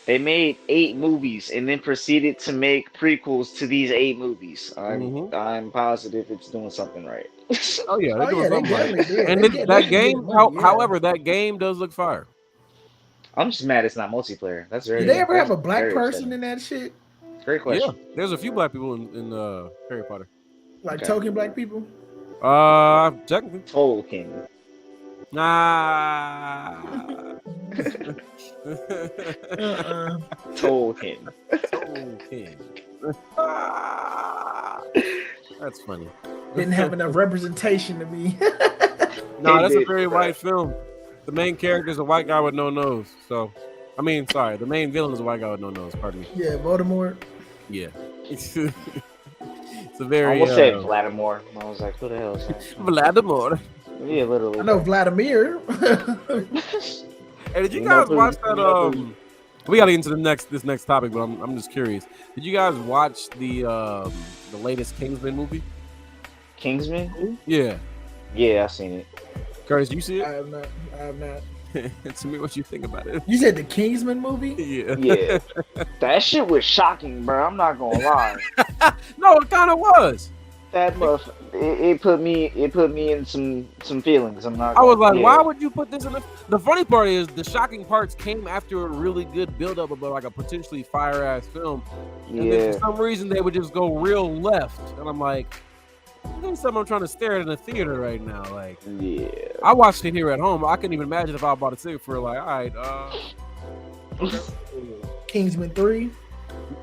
They made 8 movies and then proceeded to make prequels to these 8 movies. I'm positive it's doing something right. oh yeah, they're Oh, doing yeah, they something right. definitely did. And They that get- they get game, money, yeah. however, that game does look fire. I'm just mad it's not multiplayer. That's very. Did they ever have a that's black very person upsetting. in that shit? Great Yeah, question. there's a few black people in Harry Potter. Like Okay. token black people? Technically, Tolkien. nah. Tolkien. Okay. That's funny. Didn't have enough representation to me. No, that's a did, very bro. white film. The main character is a white guy with no nose. So, I mean, sorry, the main villain is a white guy with no nose. Pardon me. Yeah, Voldemort. Yeah, it's a I very almost said Vladimir. I was like, who the hell is that? Vladimir. Yeah, literally. I know Vladimir. Hey, did you No, guys watch please. that? No, please. We got to get into this next topic, but I'm just curious. Did you guys watch the latest Kingsman movie? Kingsman? Yeah, Yeah, I seen it. Curtis, you see I it? have not. I have not. To me, what you think about it? You said the Kingsman movie? Yeah. Yeah. That shit was shocking, bro. I'm not gonna lie. No, it kind of was. That motherfucker, it put me in some feelings. I'm not. I was like, yeah. why would you put this in the funny part is the shocking parts came after a really good build-up of like a potentially fire-ass film. And then Yeah. for some reason they would just go real left. And I'm like, this is something I'm trying to stare at in the theater right now. Like, Yeah. I watched it here at home. I couldn't even imagine if I bought a ticket for like, all right, Kingsman 3.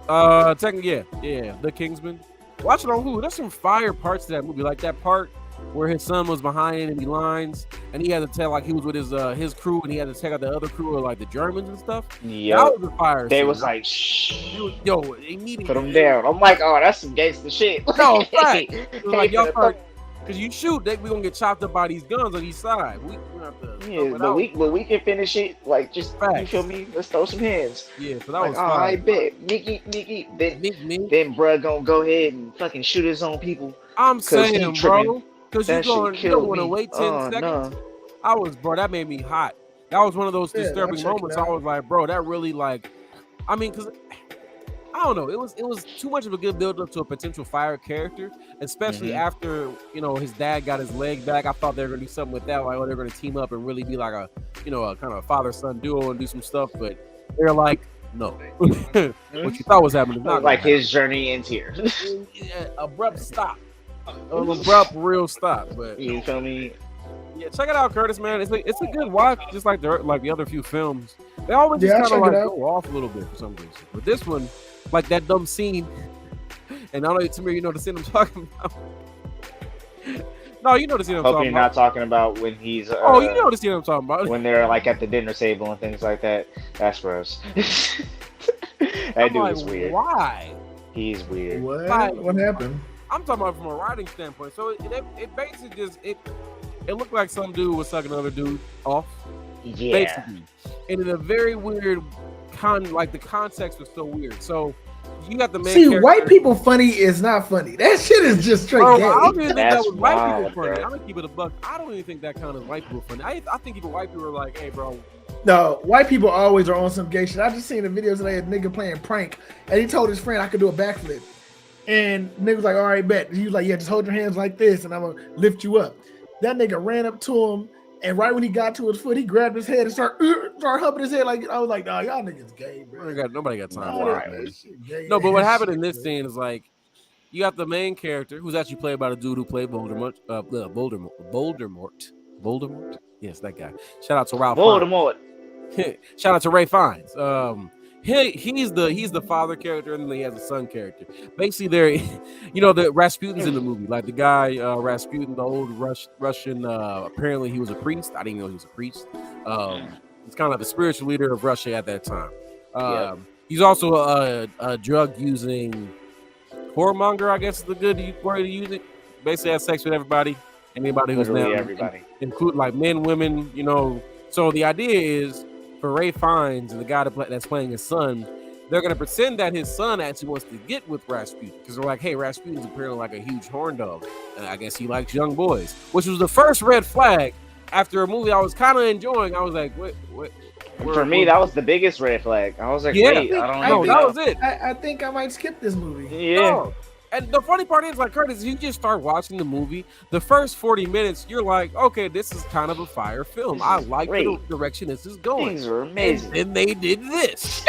technically, yeah, The Kingsman. Watch it on Hulu. There's some fire parts to that movie, like that part where his son was behind enemy lines, and he had to tell like he was with his crew, and he had to take out the other crew, or like the Germans and stuff. Yep. That was a fire. They scene. was like, shh. yo, immediately Put them down. I'm like, oh, that's some gangster shit. No, fact. Hey, It was like y'all for the start, because you shoot, we gonna get chopped up by these guns on each side. We have to Yeah, throw it but out. we can finish it. Like, just you Facts. feel me? Let's throw some hands. Yeah, so that Like, was oh, I fire. bet, Nikki. Then Me. bruh gonna go ahead and fucking shoot his own people. I'm 'Cause he saying, tripping. bro, because That you shit don't killed want to me. wait 10 Oh, seconds. no. Bro, that made me hot. That was one of those Yeah, I'll disturbing check it moments. I out. was like, bro, that really like, I mean, because I don't know, it was too much of a good build up to a potential fire character, especially Mhm. after his dad got his leg back. I thought they were gonna do something with that, like they're gonna team up and really be like a a kind of father son duo and do some stuff, but they're like, no, what you thought was happening is not Like gonna his journey ends here. happen. Abrupt stop, abrupt real stop, but. You feel me? Yeah, check it out, Curtis. Man, it's a good watch, just like the other few films. They always Yeah, I'll just kind check of it like out. go off a little bit for some reason. But this one, like that dumb scene, and I know Tamir, you know the scene I'm talking about. No, you know the scene I'm Hope talking you're about. not talking about when he's. Oh, you know the scene I'm talking about. When they're like at the dinner table and things like that. That's gross. That I'm dude like, is weird. why? He's weird. What? Like- What happened? I'm talking about from a writing standpoint. So it basically just it looked like some dude was sucking another dude off. Yeah. Basically, and in a very weird the context was so weird. So you got the main See, character. white people funny is not funny. That shit is just straight Bro, gay. I don't even think that That's was white wild, people funny. bro. I'm gonna keep it a buck. I don't even think that kind of white people funny. I think even white people are like, hey, bro. No, white people always are on some gay shit. I just seen the videos today of a nigga playing prank, and he told his friend I could do a backflip. And nigga was like, all right, bet. He was like, yeah, just hold your hands like this, and I'm gonna lift you up. That nigga ran up to him, and right when he got to his foot, he grabbed his head and started humping his head like I was like, nah, y'all niggas gay, bro. Nobody got time Nah, for that that, man. shit gay No, but what ass happened in shit, this bro. scene is like, you got the main character who's actually played by the dude who played Voldemort. Voldemort. Yes, that guy. Shout out to Ralph. Fiennes. Voldemort. Shout out to Ray Fiennes. He's the father character, and then he has a son character. Basically, they're the Rasputin's in the movie, like the guy Rasputin, the old Russian. Apparently, he was a priest. I didn't know he was a priest. He's kind of the spiritual leader of Russia at that time. Yep. He's also a drug using whoremonger, I guess is the good word to use it. Basically, has sex with everybody, anybody who's Literally now, everybody. including like men, women. So the idea is for Ray Fiennes and the guy that's playing his son, they're gonna pretend that his son actually wants to get with Rasputin because they're like, hey, Rasputin's apparently like a huge horn dog, and I guess he likes young boys, which was the first red flag after a movie I was kind of enjoying. I was like, what? For me, that was the biggest red flag. I was like, Yeah. wait, I don't I No, even that know. was it. I think I might skip this movie. Yeah. And the funny part is, like, Curtis, you just start watching the movie. The first 40 minutes, you're like, okay, this is kind of a fire film. I like the direction this is going. These are amazing. And then they did this.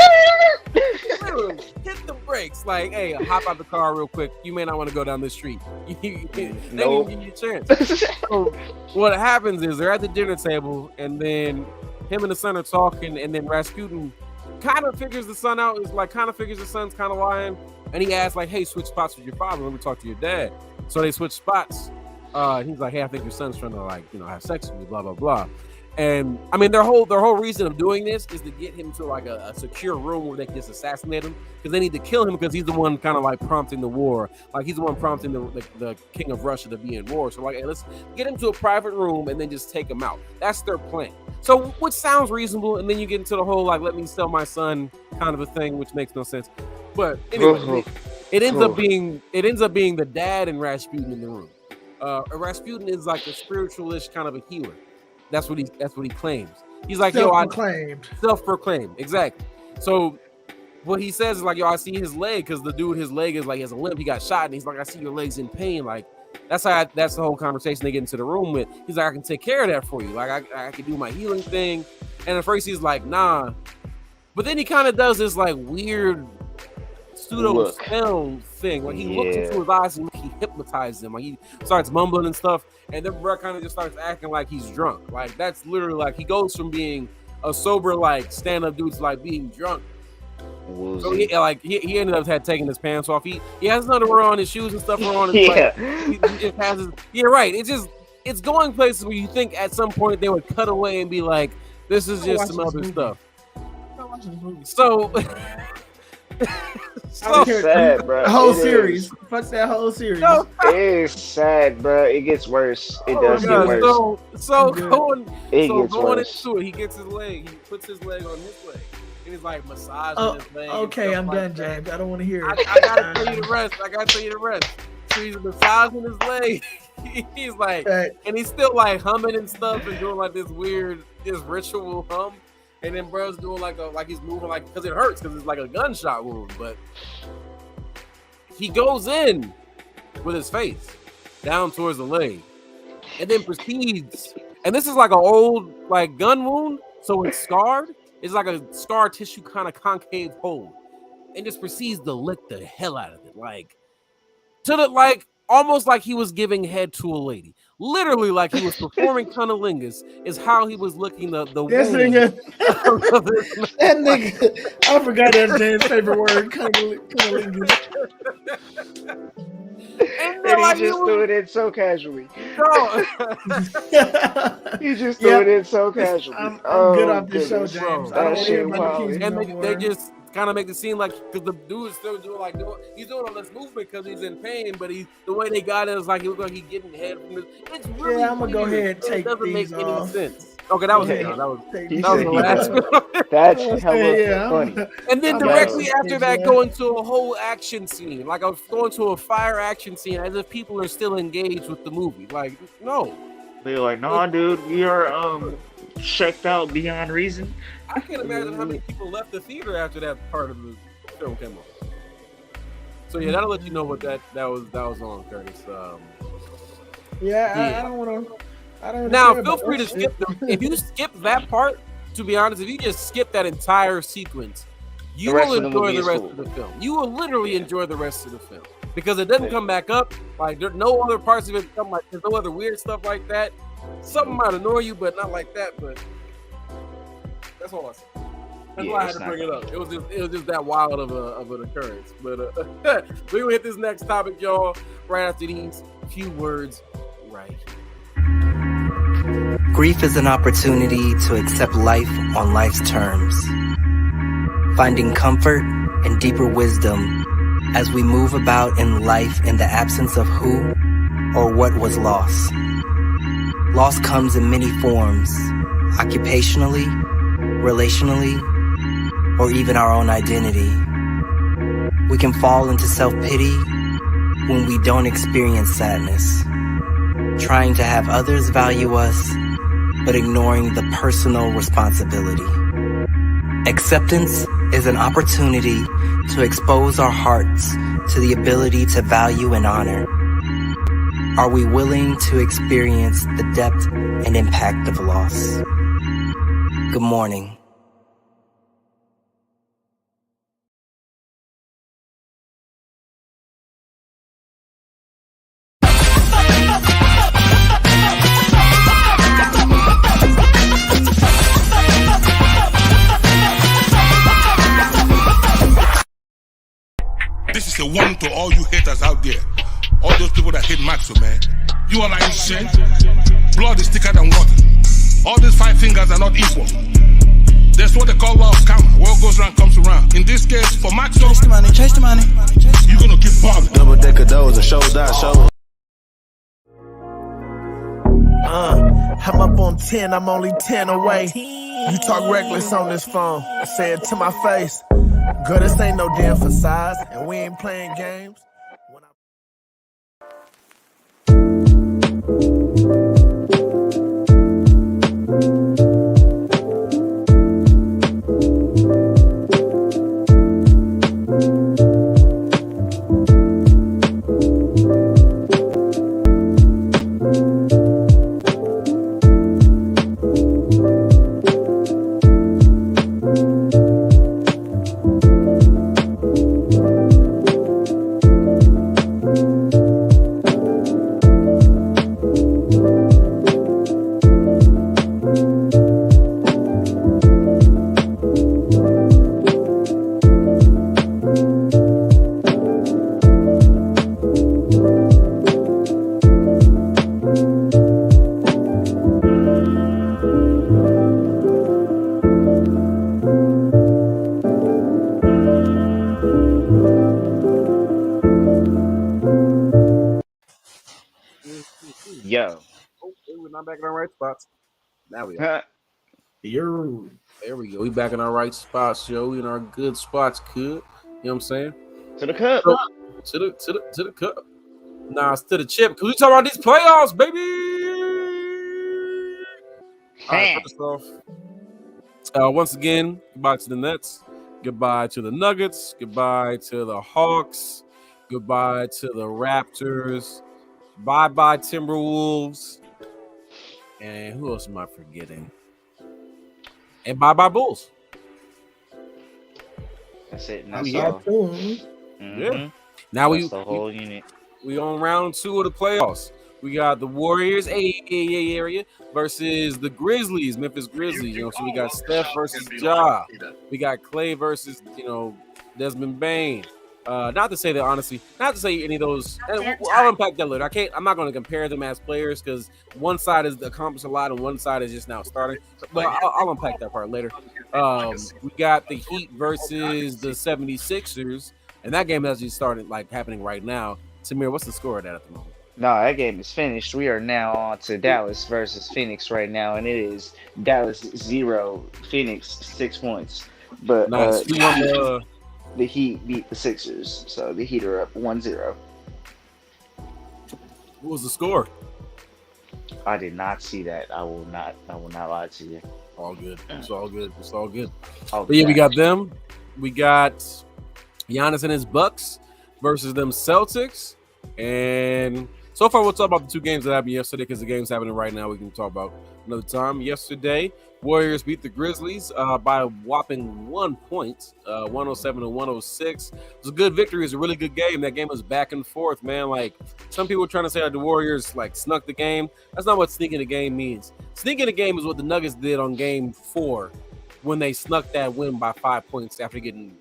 Literally, hit the brakes. Like, hey, hop out the car real quick. You may not want to go down this street. They Nope. give you a chance. So what happens is they're at the dinner table, and then him and the son are talking, and then Rasputin kind of figures the son out. Is like kind of figures the son's kind of lying. And he asks, like, hey, switch spots with your father. Let me talk to your dad. So they switch spots. He's like, hey, I think your son's trying to, like, you know, have sex with me, blah, blah, blah. And I mean, their whole reason of doing this is to get him to like a secure room where they can just assassinate him, because they need to kill him because he's the one kind of like prompting the war. Like, he's the one prompting the king of Russia to be in war. So like, hey, let's get him to a private room and then just take him out. That's their plan. So, which sounds reasonable. And then you get into the whole like, let me sell my son kind of a thing, which makes no sense. But anyway, it ends up being the dad and Rasputin in the room. Rasputin is like a spiritualist kind of a healer. That's what he claims. He's like, self-proclaimed, exactly. So what he says is like, yo, I see his leg, because the dude, his leg is like, he has a limp, he got shot, and he's like, I see your leg's in pain. Like, that's the whole conversation they get into the room with. He's like, I can take care of that for you. Like, I can do my healing thing. And at first he's like, nah. But then he kind of does this like weird pseudo spell thing. Like, he looks into his eyes and he hypnotizes him. Like, he starts mumbling and stuff. And then Brett kind of just starts acting like he's drunk. Like, that's literally like, he goes from being a sober, like, stand-up dude to like being drunk. So he ended up taking his pants off. He has his underwear on, his shoes and stuff are on. He just has his, right. It's going places where you think at some point they would cut away and be like, this is just some other stuff. So sad, bro. The whole series. Fuck that whole series. It's sad, bro. It gets worse. It does get worse. So going worse. into it, he gets his leg. He puts his leg on his leg. And he's like massaging his leg. Okay, I'm done, James. I don't want to hear it. I gotta tell you the rest. So he's massaging his leg. He's like, and he's still like humming and stuff and doing like this ritual hum. And then bro's doing like he's moving like, because it hurts, because it's like a gunshot wound. But he goes in with his face down towards the leg, and then proceeds. And this is like an old like gun wound, so it's scarred. It's like a scar tissue kind of concave hole, and just proceeds to lick the hell out of it, like almost like he was giving head to a lady. Literally, like he was performing cunnilingus, is how he was looking the this nigga. That nigga, I forgot that's James' favorite word, cunnilingus. And he just threw it in so casually. No. He just threw it in so casually. I'm good off this show, James. I don't shit, and they just kind of make it seem like, because the dude is still doing he's doing all this movement because he's in pain, but the way they got it is like he looked like he's getting head from this. It's really I'm gonna go ahead and take these off. Any sense. Okay, that was it. That was the last. That's hella funny. And then directly after that, go into a whole action scene, like I was going to a fire action scene, as if people are still engaged with the movie. Like, no, they're like, nah, dude, we are checked out beyond reason. I can't imagine how many people left the theater after that part of the film came on. So yeah, that'll let you know what that was on, Curtis. I don't want to. Now, feel free to skip them. If you skip that part, to be honest, if you just skip that entire sequence, you will enjoy the rest of the film. You will literally enjoy the rest of the film, because it doesn't come back up. Like, there's no other parts of it come, like there's no other weird stuff like that. Something might annoy you, but not like that. But that's all I said. That's why I had to bring it up. It was just that wild of an occurrence. But we will hit this next topic, y'all, right after these few words right. Grief is an opportunity to accept life on life's terms, finding comfort and deeper wisdom as we move about in life in the absence of who or what was lost. Loss comes in many forms, occupationally, relationally, or even our own identity. We can fall into self-pity when we don't experience sadness, trying to have others value us, but ignoring the personal responsibility. Acceptance is an opportunity to expose our hearts to the ability to value and honor. Are we willing to experience the depth and impact of loss? Good morning. This is a warning to all you haters out there. All those people that hate Maxo, man. You all are insane. Blood is thicker than water. All these 5 fingers are not equal. That's what they call law of karma. What goes around comes around. In this case, for Maxo, chase the money, chase the money. You're gonna keep balling. Double decker doors, a show that show. I'm up on 10, I'm only 10 away. You talk reckless on this phone. I say it to my face. Girl, this ain't no damn facade, and we ain't playing games. Yo. Oh, we're not back in our right spots. Now we are. There we go. We back in our right spots, yo. We in our good spots, could. You know what I'm saying? To the cup. To the cup. Nah, it's to the chip. Cause we talking about these playoffs, baby. All right, first off, once again, goodbye to the Nets. Goodbye to the Nuggets. Goodbye to the Hawks. Goodbye to the Raptors. Bye-bye Timberwolves. And who else am I forgetting? And bye-bye Bulls. That's it. That's Yeah, all. too. Yeah. Now That's the whole unit. we on round 2 of the playoffs. We got the Warriors area versus the Grizzlies, Memphis Grizzlies. You know, so we got Steph versus Ja. We got Clay versus Desmond Bain. Not to say that honestly, not to say any of those. I'll unpack that later. I'm not going to compare them as players because one side has accomplished a lot and one side is just now starting. But I'll unpack that part later. We got the Heat versus the 76ers, and that game has just started happening right now. Samir, what's the score of that at the moment? No, that game is finished. We are now on to Dallas versus Phoenix right now, and it is Dallas 0, Phoenix 6 points. But Nice. the Heat beat the Sixers, so the Heat are up 1-0. What was the score? I did not see that. I will not lie to you. All good. It's all good. It's all good. Oh, But yeah, we got them. We got Giannis and his Bucks versus them Celtics. And so far, we'll talk about the 2 games that happened yesterday because the game's happening right now. We can talk about another time. Yesterday, Warriors beat the Grizzlies by a whopping 1 point, 107-106. It was a good victory. It was a really good game. That game was back and forth, man. Some people were trying to say that the Warriors snuck the game. That's not what sneaking the game means. Sneaking the game is what the Nuggets did on game 4 when they snuck that win by 5 points after getting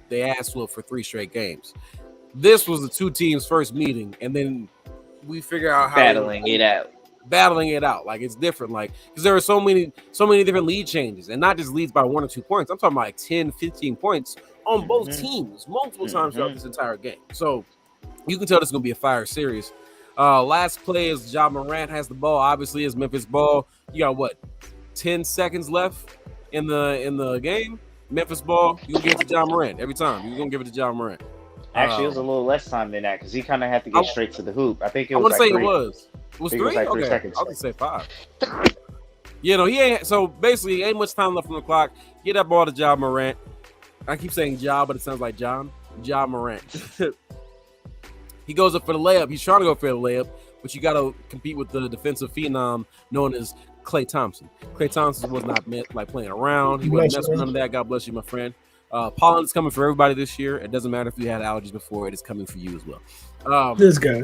their ass whooped for 3 straight games. This was the 2 teams' first meeting, and then we figure out how battling it out. It's different, because there are so many different lead changes, and not just leads by 1 or 2 points. I'm talking about 10, 15 points on both teams multiple times throughout this entire game. So you can tell this is gonna be a fire series. Last play is Ja Morant has the ball. Obviously, it's Memphis ball. You got 10 seconds left in the game. Memphis ball. You can give it to Ja Morant every time. You're gonna give it to Ja Morant. Actually, it was a little less time than that because he kind of had to get straight to the hoop. I think it I was. want to say 3. it was. It was 3. It was 3 okay, seconds. I'll just say 5. He ain't. So basically, ain't much time left on the clock. Get that ball to Ja Morant. I keep saying Ja, but it sounds like John. Ja Morant. He goes up for the layup. He's trying to go for the layup, but you got to compete with the defensive phenom known as Klay Thompson. Klay Thompson was not meant like playing around. He wasn't messing with none of that. God bless you, my friend. Pollen is coming for everybody this year. It doesn't matter if you had allergies before; it is coming for you as well. This guy.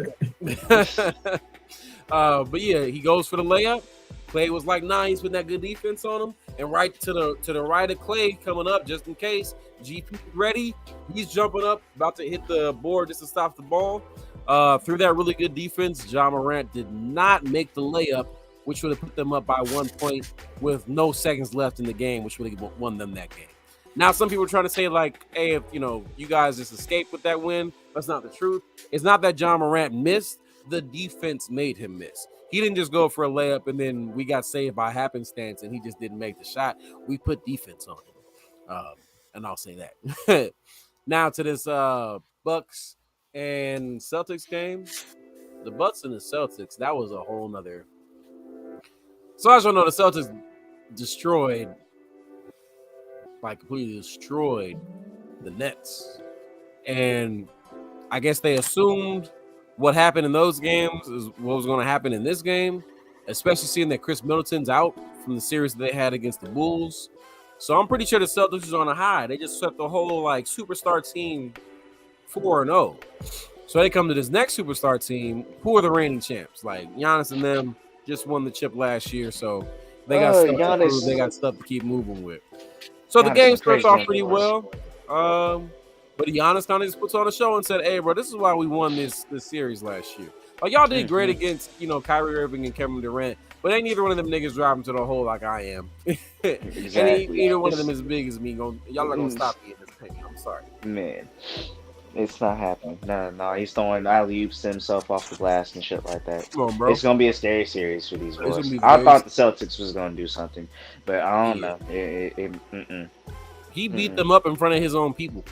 But yeah, he goes for the layup. Klay was like, nah, he's putting that good defense on him. And right to the right of Klay coming up just in case. GP ready. He's jumping up, about to hit the board just to stop the ball. Through that really good defense, Ja Morant did not make the layup, which would have put them up by 1 point with no seconds left in the game, which would have won them that game. Now, some people are trying to say, like, hey, if you guys just escaped with that win, that's not the truth. It's not that Ja Morant missed. The defense made him miss. He didn't just go for a layup and then we got saved by happenstance and he just didn't make the shot. We put defense on him. And I'll say that. Now to this Bucks and Celtics game. The Bucks and the Celtics, that was a whole nother. So as you know, the Celtics completely destroyed the Nets. And I guess they assumed what happened in those games is what was going to happen in this game, especially seeing that Chris Middleton's out from the series that they had against the Bulls. So I'm pretty sure the Celtics is on a high. They just swept the whole superstar team 4-0. So they come to this next superstar team. Who are the reigning champs? Like Giannis and them just won the chip last year, so they got stuff to prove. They got stuff to keep moving with. So the game starts off pretty well. But Giannis kind of just puts on a show and said, hey, bro, this is why we won this series last year. Like, y'all did great against, Kyrie Irving and Kevin Durant, but ain't neither one of them niggas driving to the hole like I am. Exactly. And either one of them as big as me. Y'all not going to stop me in this opinion. I'm sorry. Man, it's not happening. No. He's throwing alley-oops to himself off the glass and shit like that. Come on, bro. It's going to be a scary series for these boys. I thought the Celtics was going to do something, but I don't know. He beat them up in front of his own people.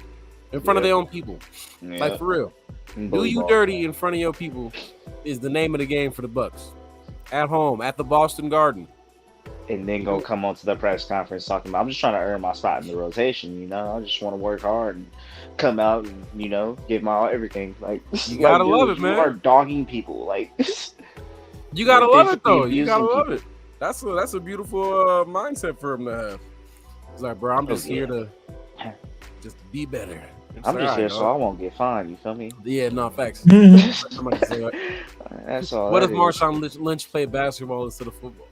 In front of their own people. Yeah. Like, for real. Do you dirty in front of your people is the name of the game for the Bucks. At home, at the Boston Garden. And then go come on to the press conference talking about, I'm just trying to earn my spot in the rotation, I just want to work hard and come out and, give my everything. Like, you gotta love it, man. You are dogging people. Like, you gotta love it, though. You gotta love it. That's a beautiful mindset for him to have. It's like, bro, I'm just here to just be better. I'm just here so I won't get fined. You feel me? Yeah, no, facts. That's all. What if Marshawn Lynch played basketball instead of football?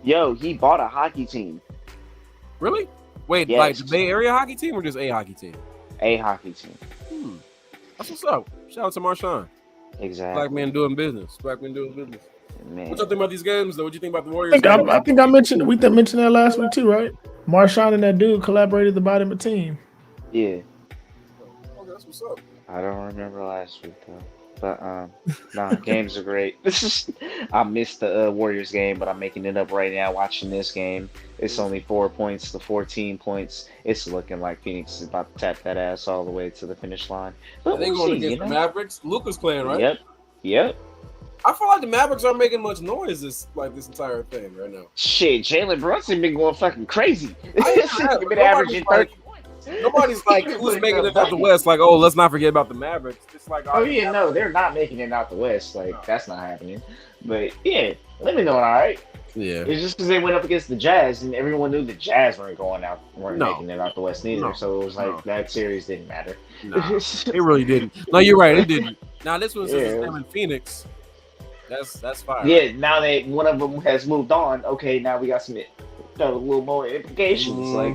Yo, he bought a hockey team. Really? Wait, yes. Like the Bay Area hockey team or just a hockey team? A hockey team. That's what's up. Shout out to Marshawn. Exactly. Black man doing business. Man. What you think about these games, though? What you think about the Warriors? I think I mentioned that last week too, right? Marshawn and that dude collaborated to buy them a team. Yeah. Okay, that's what's up. I don't remember last week though. But games are great. I missed the Warriors game, but I'm making it up right now watching this game. It's only 4 points to 14 points. It's looking like Phoenix is about to tap that ass all the way to the finish line. But they going against the Mavericks. Luka's playing, right? Yep. I feel like the Mavericks aren't making much noise this entire thing right now. Shit, Jalen Brunson been going fucking crazy. Been averaging 30 points. Nobody's like, who's making it out the West? Like, oh, let's not forget about the Mavericks. It's like, no, they're not making it out the West. Like, that's not happening. But yeah, let me know. All right. Yeah. It's just because they went up against the Jazz, and everyone knew the Jazz weren't making it out the West neither. So it was like that series didn't matter. Nah, it really didn't. No, you're right. It didn't. Now this was them in Phoenix. That's fine. Yeah. Now one of them has moved on. Okay, now we got some. A little more implications. Like,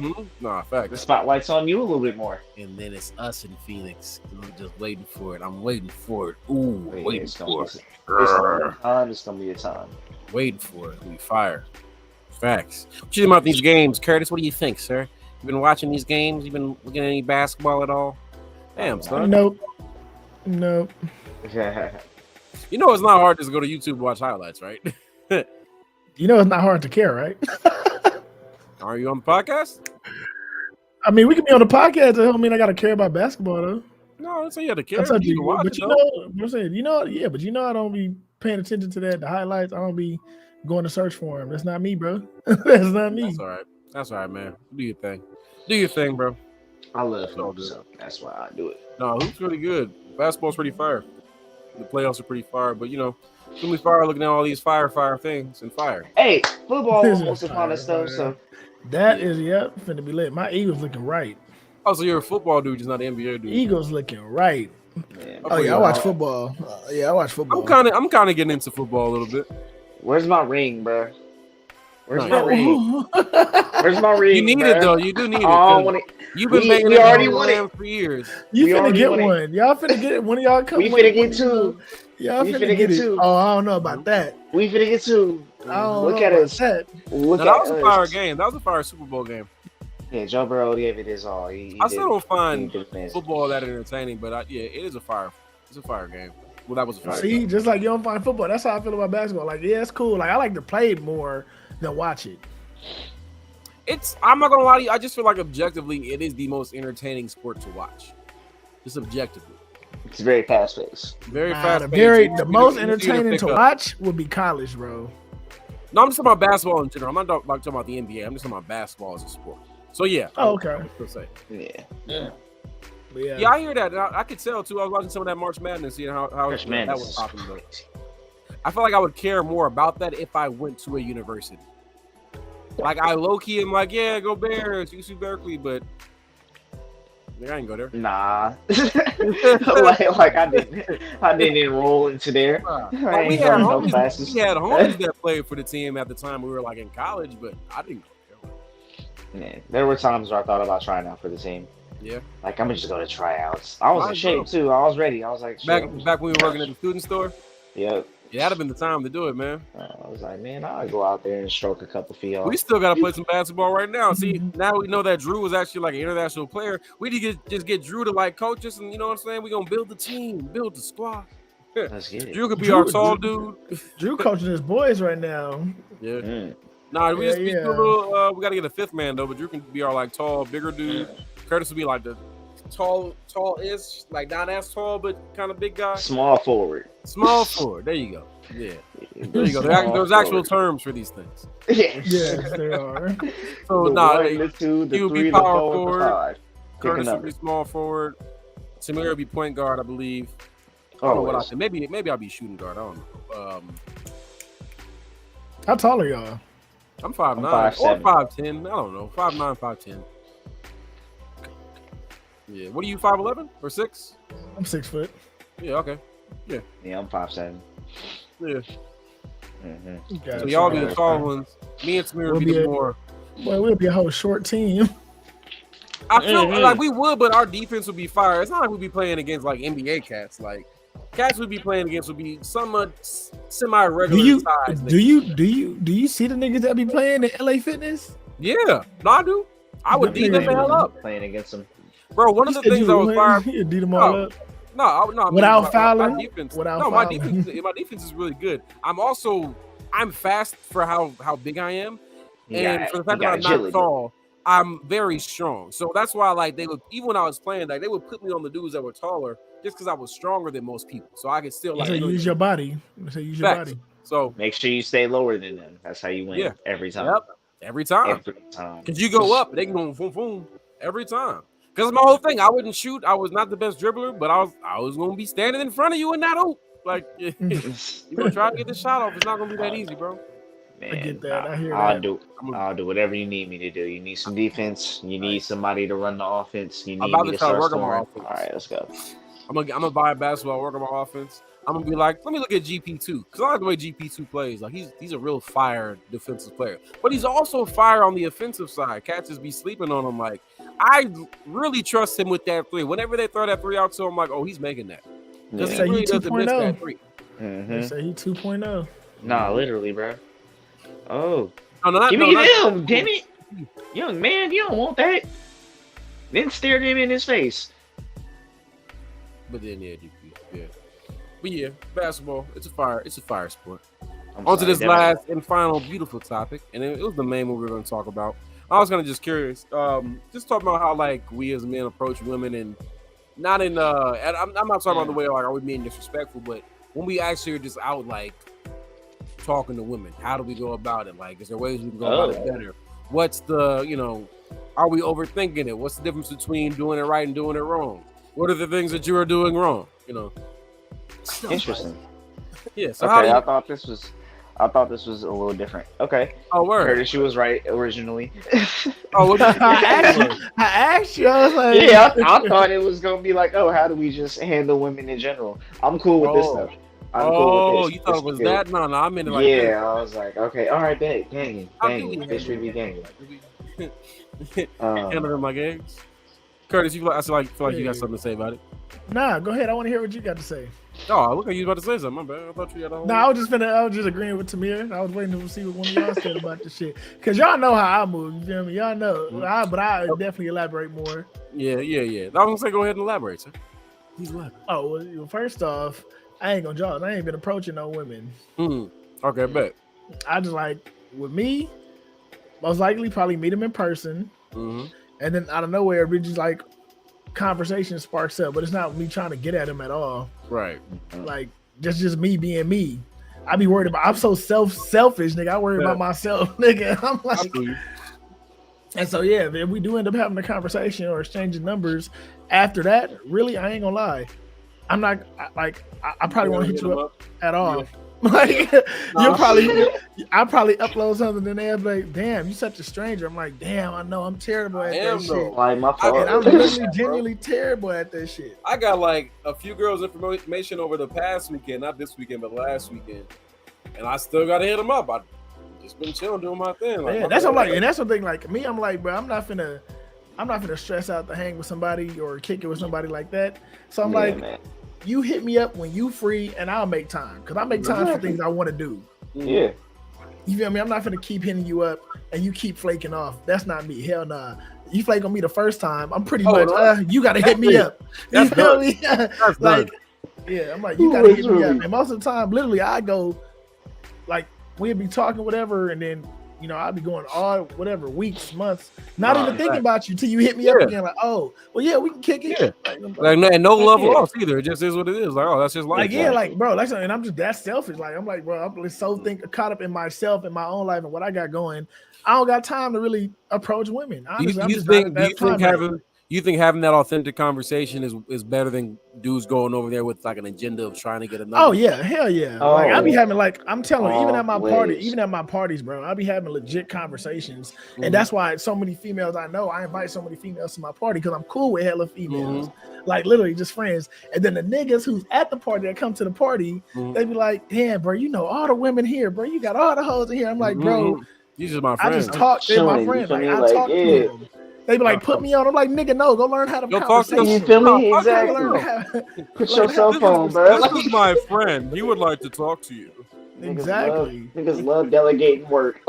fact. The spotlight's on you a little bit more. And then it's us in Phoenix. I'm just waiting for it. I'm waiting for it. Ooh, waiting for it. It's gonna be a time. Waiting for it. We fire. Facts. What you think about these games, Curtis? What do you think, sir? You been watching these games? You been looking at any basketball at all? Damn, son. Nope. You know it's not hard to just go to YouTube and watch highlights, right? You know it's not hard to care, right? Are you on the podcast? I mean, we can be on the podcast. That don't mean I got to care about basketball, though. No, that's how you have to care. But I'm saying, but I don't be paying attention to that. The highlights, I don't be going to search for them. That's not me, bro. That's not me. That's all right, man. Do your thing, bro. I love So hoops, so that's why I do it. No, hoops really good. Basketball's pretty fire. The playoffs are pretty fire, but you know, it's gonna be fire looking at all these fire things and fire. Hey, football This is almost upon us though, fire. so That is, yep, finna be lit. My Eagles looking right. Oh, so you're a football dude, just not an NBA dude. Eagles looking right. man. Oh yeah, I watch football. I watch football. I'm kind of getting into football a little bit. Where's my ring, bro? Where's Nice. my ring? Where's my ring? You need bruh? it though. You do need it. I 'cause don't want it. You've been We- making we it already on won it. Rams for years. You We finna already get won it. one. Y'all finna get it. One of y'all come. We finna get two. Y'all We finna finna get get it. two. Oh, I don't know about that. We finna get two. I don't Look know at about us. that. Look Now, that at was a fire us. game. That was a fire Super Bowl game. Yeah, Joe Burrow gave it his all. He I did- still don't find he did amazing. football that entertaining, but yeah, it is a fire. It's a fire game. Well, that was a fire. See, game. just like you don't find football. That's how I feel about basketball. Like, yeah, it's cool. Like, I like to play it more than watch it. I'm not gonna lie to you. I just feel like objectively, it is the most entertaining sport to watch. Just objectively, It's very fast paced. very Nah, fast. the most entertaining to watch would be college, bro. No, I'm just talking about basketball in general. I'm not talking about the NBA. I'm just talking about basketball as a sport. So yeah. Oh, okay. I would say. Yeah. But yeah. Yeah, I hear that. And I could tell too. I was watching some of that March Madness, seeing how March that Madness was is popping. Though. crazy. I feel like I would care more about that if I went to a university. Like I low key am like, yeah, go Bears, UC Berkeley, but I ain't go there. Nah. like I didn't enroll into there. I Like, we ain't had going no homies, classes. we had homies that played for the team at the time we were like in college, but I didn't go there. Man, there were times where I thought about trying out for the team. Yeah. Like I'm gonna just go to tryouts. I was in Mine shape too. too. I was ready. I was like, shit, Back I'm just- when we were working at the student store, Yep. yeah, that'd have been the time to do it, man. I was like, man, I'll go out there and stroke a couple feet off. We still gotta play some basketball right now. See, now we know that Drew was actually like an international player. We need to just get Drew to like coach us, and you know what I'm saying? We're gonna build the team, build the squad. Let's get it. Drew could be Drew- our tall dude. Drew coaching his boys right now. Yeah. Mm. Nah, we Yeah, just be yeah. a little. We gotta get a fifth man though, but Drew can be our like tall, bigger dude. Curtis would be like the tall-ish, like not as tall, but kind of big guy. Small forward. Small forward. There you go. Yeah. There you go. Small There's actual forward. terms for these things. Yes. Yes, they are. So The nah, one, the two, the he would be three, the power four, forward. the five. Pick a Curtis would number. be small forward. Samir would be point guard, I believe. I don't know what I Always. think. Maybe I'll be shooting guard. I don't know. How tall are y'all? I'm 5'9" or 5'7". 5'10". I don't know. 5'9", 5'10". Yeah. What are you? 5'11" or 6? I'm 6 foot. Yeah. Okay. Yeah, I'm 5'7". Yeah. Mm-hmm. Gotcha. So y'all be the Gotcha. tall ones. Me and Samir We'll would be be the a- more. Boy, we'll be a whole short team. I feel Mhm. like we would, but our defense would be fire. It's not like we'd be playing against like NBA cats. Like cats we'd be playing against would be somewhat semi-regular Do you size. do you see the niggas that be playing in LA Fitness? Yeah, no, I do. I would Them beat them niggas the hell up, Playing against them. bro. One of the You said things you I was would. fired. You beat them all No. up. No, I mean, Without my fouling? defense. Without no, my fouling. defense is really good. I'm fast for how big I am, You and got- for the fact you that got I'm not agility. tall, I'm very strong. So that's why like they would, even when I was playing, like they would put me on the dudes that were taller just because I was stronger than most people. So I could still like So really- use your body. So use your Facts. body. So Make sure you stay lower than them. That's how you win Yeah. every time. yep, every time. Every time. Because you go up, they can go boom, boom, every time. Because my whole thing, I wouldn't shoot. I was not the best dribbler, but I was gonna be standing in front of you in that hoop. Like you gonna try to get the shot off. It's not gonna be that easy, bro. Man, get that. I hear I'll that. do. I'm a- I'll do whatever you need me to do. You need some defense. You need somebody to run the offense. You I'm need about me to to try to start work on my scoring. offense. All right, let's go. I'm gonna buy a basketball, work on my offense. I'm gonna be like, let me look at GP2 because I like the way GP2 plays. Like he's a real fire defensive player, but he's also fire on the offensive side. Cats just be sleeping on him. Like I really trust him with that three. Whenever they throw that three out to him, like, oh, he's making that because Yeah. he So he really doesn't miss 2.0. that three. Mm-hmm. They say he 2.0. Nah, literally, bro. Oh, No, not, give no, me not- them, damn it, young man. You don't want that. Then stare him in his face. But then yeah, GP, yeah. But yeah, basketball. It's a fire sport. I'm On to sorry, this that last and final beautiful topic, and it was the main one we were going to talk about. I was kind of just curious, just talking about how like we as men approach women, and not in and I'm not talking about the way like are we being disrespectful, but when we actually are just out like talking to women, how do we go about it? Like, is there ways we can go about it better? What's the Are we overthinking it? What's the difference between doing it right and doing it wrong? What are the things that you are doing wrong? You know. Interesting. Yeah. So how do Okay, you? I thought this was a little different. Okay, Oh, word. Curtis, you was right originally. Oh, what I asked you, I was like, Yeah, I thought it was gonna be like, oh, how do we just handle women in general? I'm cool with this Oh. stuff. I'm cool with this. You thought it was that? No, I meant it like Yeah, I was like, okay, all right, gang, How do we fish handle be gang. this. Handling my games. Curtis, you I feel like you got something to say about it. nah, go ahead. I want to hear what you got to say. Oh, look like you was about to say something. My bad. I thought you had a whole. No, I was just agreeing with Tamir. I was waiting to see what one of y'all said about this shit. Cause y'all know how I move, you feel me? Y'all know. But I definitely elaborate more. Yeah. I was gonna say go ahead and elaborate, sir. Please elaborate. Oh, well, first off, I ain't gonna jaw. I ain't been approaching no women. Okay, bet. I just like with me, most likely probably meet them in person, and then out of nowhere, we just like conversation sparks up. But it's not me trying to get at them at all. Right. Like just me being me. I be worried about. I'm so selfish, nigga. I worry about myself, nigga. I'm like, and so yeah, if we do end up having a conversation or exchanging numbers after that, really, I ain't gonna lie. I'm not like I probably won't hit you up at all. Like I'll probably upload something and they'll be like, damn, you such a stranger. I'm like, damn, I know I'm terrible at that shit. Like my fault. And I'm literally genuinely terrible at that shit. I got like a few girls' information over the past weekend, not this weekend, but last weekend, and I still gotta hit them up. I just been chilling, doing my thing. Like, Yeah, that's what I'm like, and that's the thing. Like me, I'm like, bro, I'm not finna stress out to hang with somebody or kick it with somebody like that. So I'm like, man. You hit me up when you free, and I'll make time because I make time for things I want to do. Yeah. You feel me? I'm not gonna keep hitting you up and you keep flaking off. That's not me. Hell nah. You flake on me the first time, I'm pretty much. You gotta hit me up. You feel me? Like, yeah, I'm like, you gotta hit me up. And most of the time, literally, I go like we'd be talking whatever, and then I'll be going all whatever weeks, months, not even thinking about you till you hit me up again. Like, oh, well, yeah, we can kick it. Yeah. Like no love lost either. It just is what it is. Like, oh, that's just life. Like, yeah, like, bro, like, and I'm just that selfish. Like, I'm like, bro, I'm so caught up in myself and my own life and what I got going. I don't got time to really approach women. Honestly, you think having that authentic conversation is better than dudes going over there with like an agenda of trying to get another? Oh yeah, hell yeah. Like I be having I'm telling you, even at my parties, bro, I be having legit conversations. And that's why so many females I know, I invite so many females to my party because I'm cool with hella females. Like literally just friends. And then the niggas who's at the party that come to the party, they be like, damn, bro, you know all the women here, bro. You got all the hoes in here. I'm like, bro, these are my friends. I just talk to my friends. Like I talk to them. They be like, put me on. I'm like, nigga, no, go learn how to conversation. You feel me? Exactly. Put your cell phone, bro. This is my friend. He would like to talk to you. Exactly. Niggas love delegating work.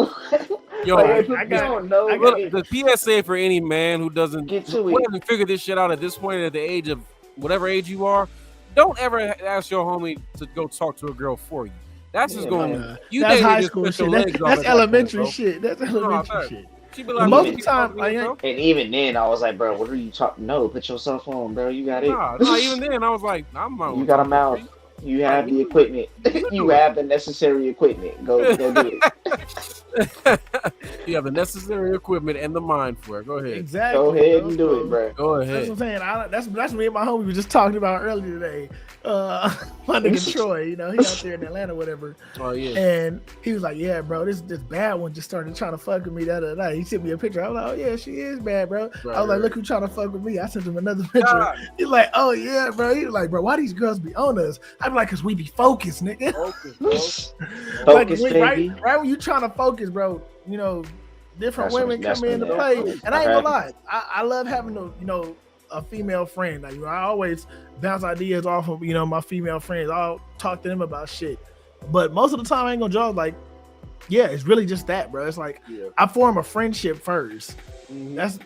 Yo, the PSA for any man who doesn't figure this shit out at this point at the age of whatever age you are, don't ever ask your homie to go talk to a girl for you. That's just going. That's high school shit. That's elementary shit. That's elementary shit. Like, most of the time, and even then, I was like, bro, what are you talking? No, put your cell phone, bro. You got it. No, even then, I was like, you got a mouth. You have the equipment. You have the necessary equipment. Go do it. You have the necessary equipment and the mind for it. Go ahead. Exactly. Go ahead and do it, bro. Go ahead. That's what I'm saying. That's me and my homie were just talking about earlier today. My nigga Troy, he out there in Atlanta, whatever. Oh yeah. And he was like, "Yeah, bro, this bad one just started trying to fuck with me the other night." He sent me a picture. I was like, "Oh yeah, she is bad, bro." Right, I was like, "Look who trying to fuck with me." I sent him another picture. He's like, "Oh yeah, bro." He was like, "Bro, why these girls be on us?" I'm like, "Cause we be focused, nigga." Focus, baby. Right when you trying to focus, bro. Different women come into play, and I ain't gonna lie. I love having a female friend. Like, I always bounce ideas off of my female friends. I'll talk to them about shit, but most of the time I ain't gonna draw. Like, yeah, it's really just that, bro. It's like I form a friendship first. That's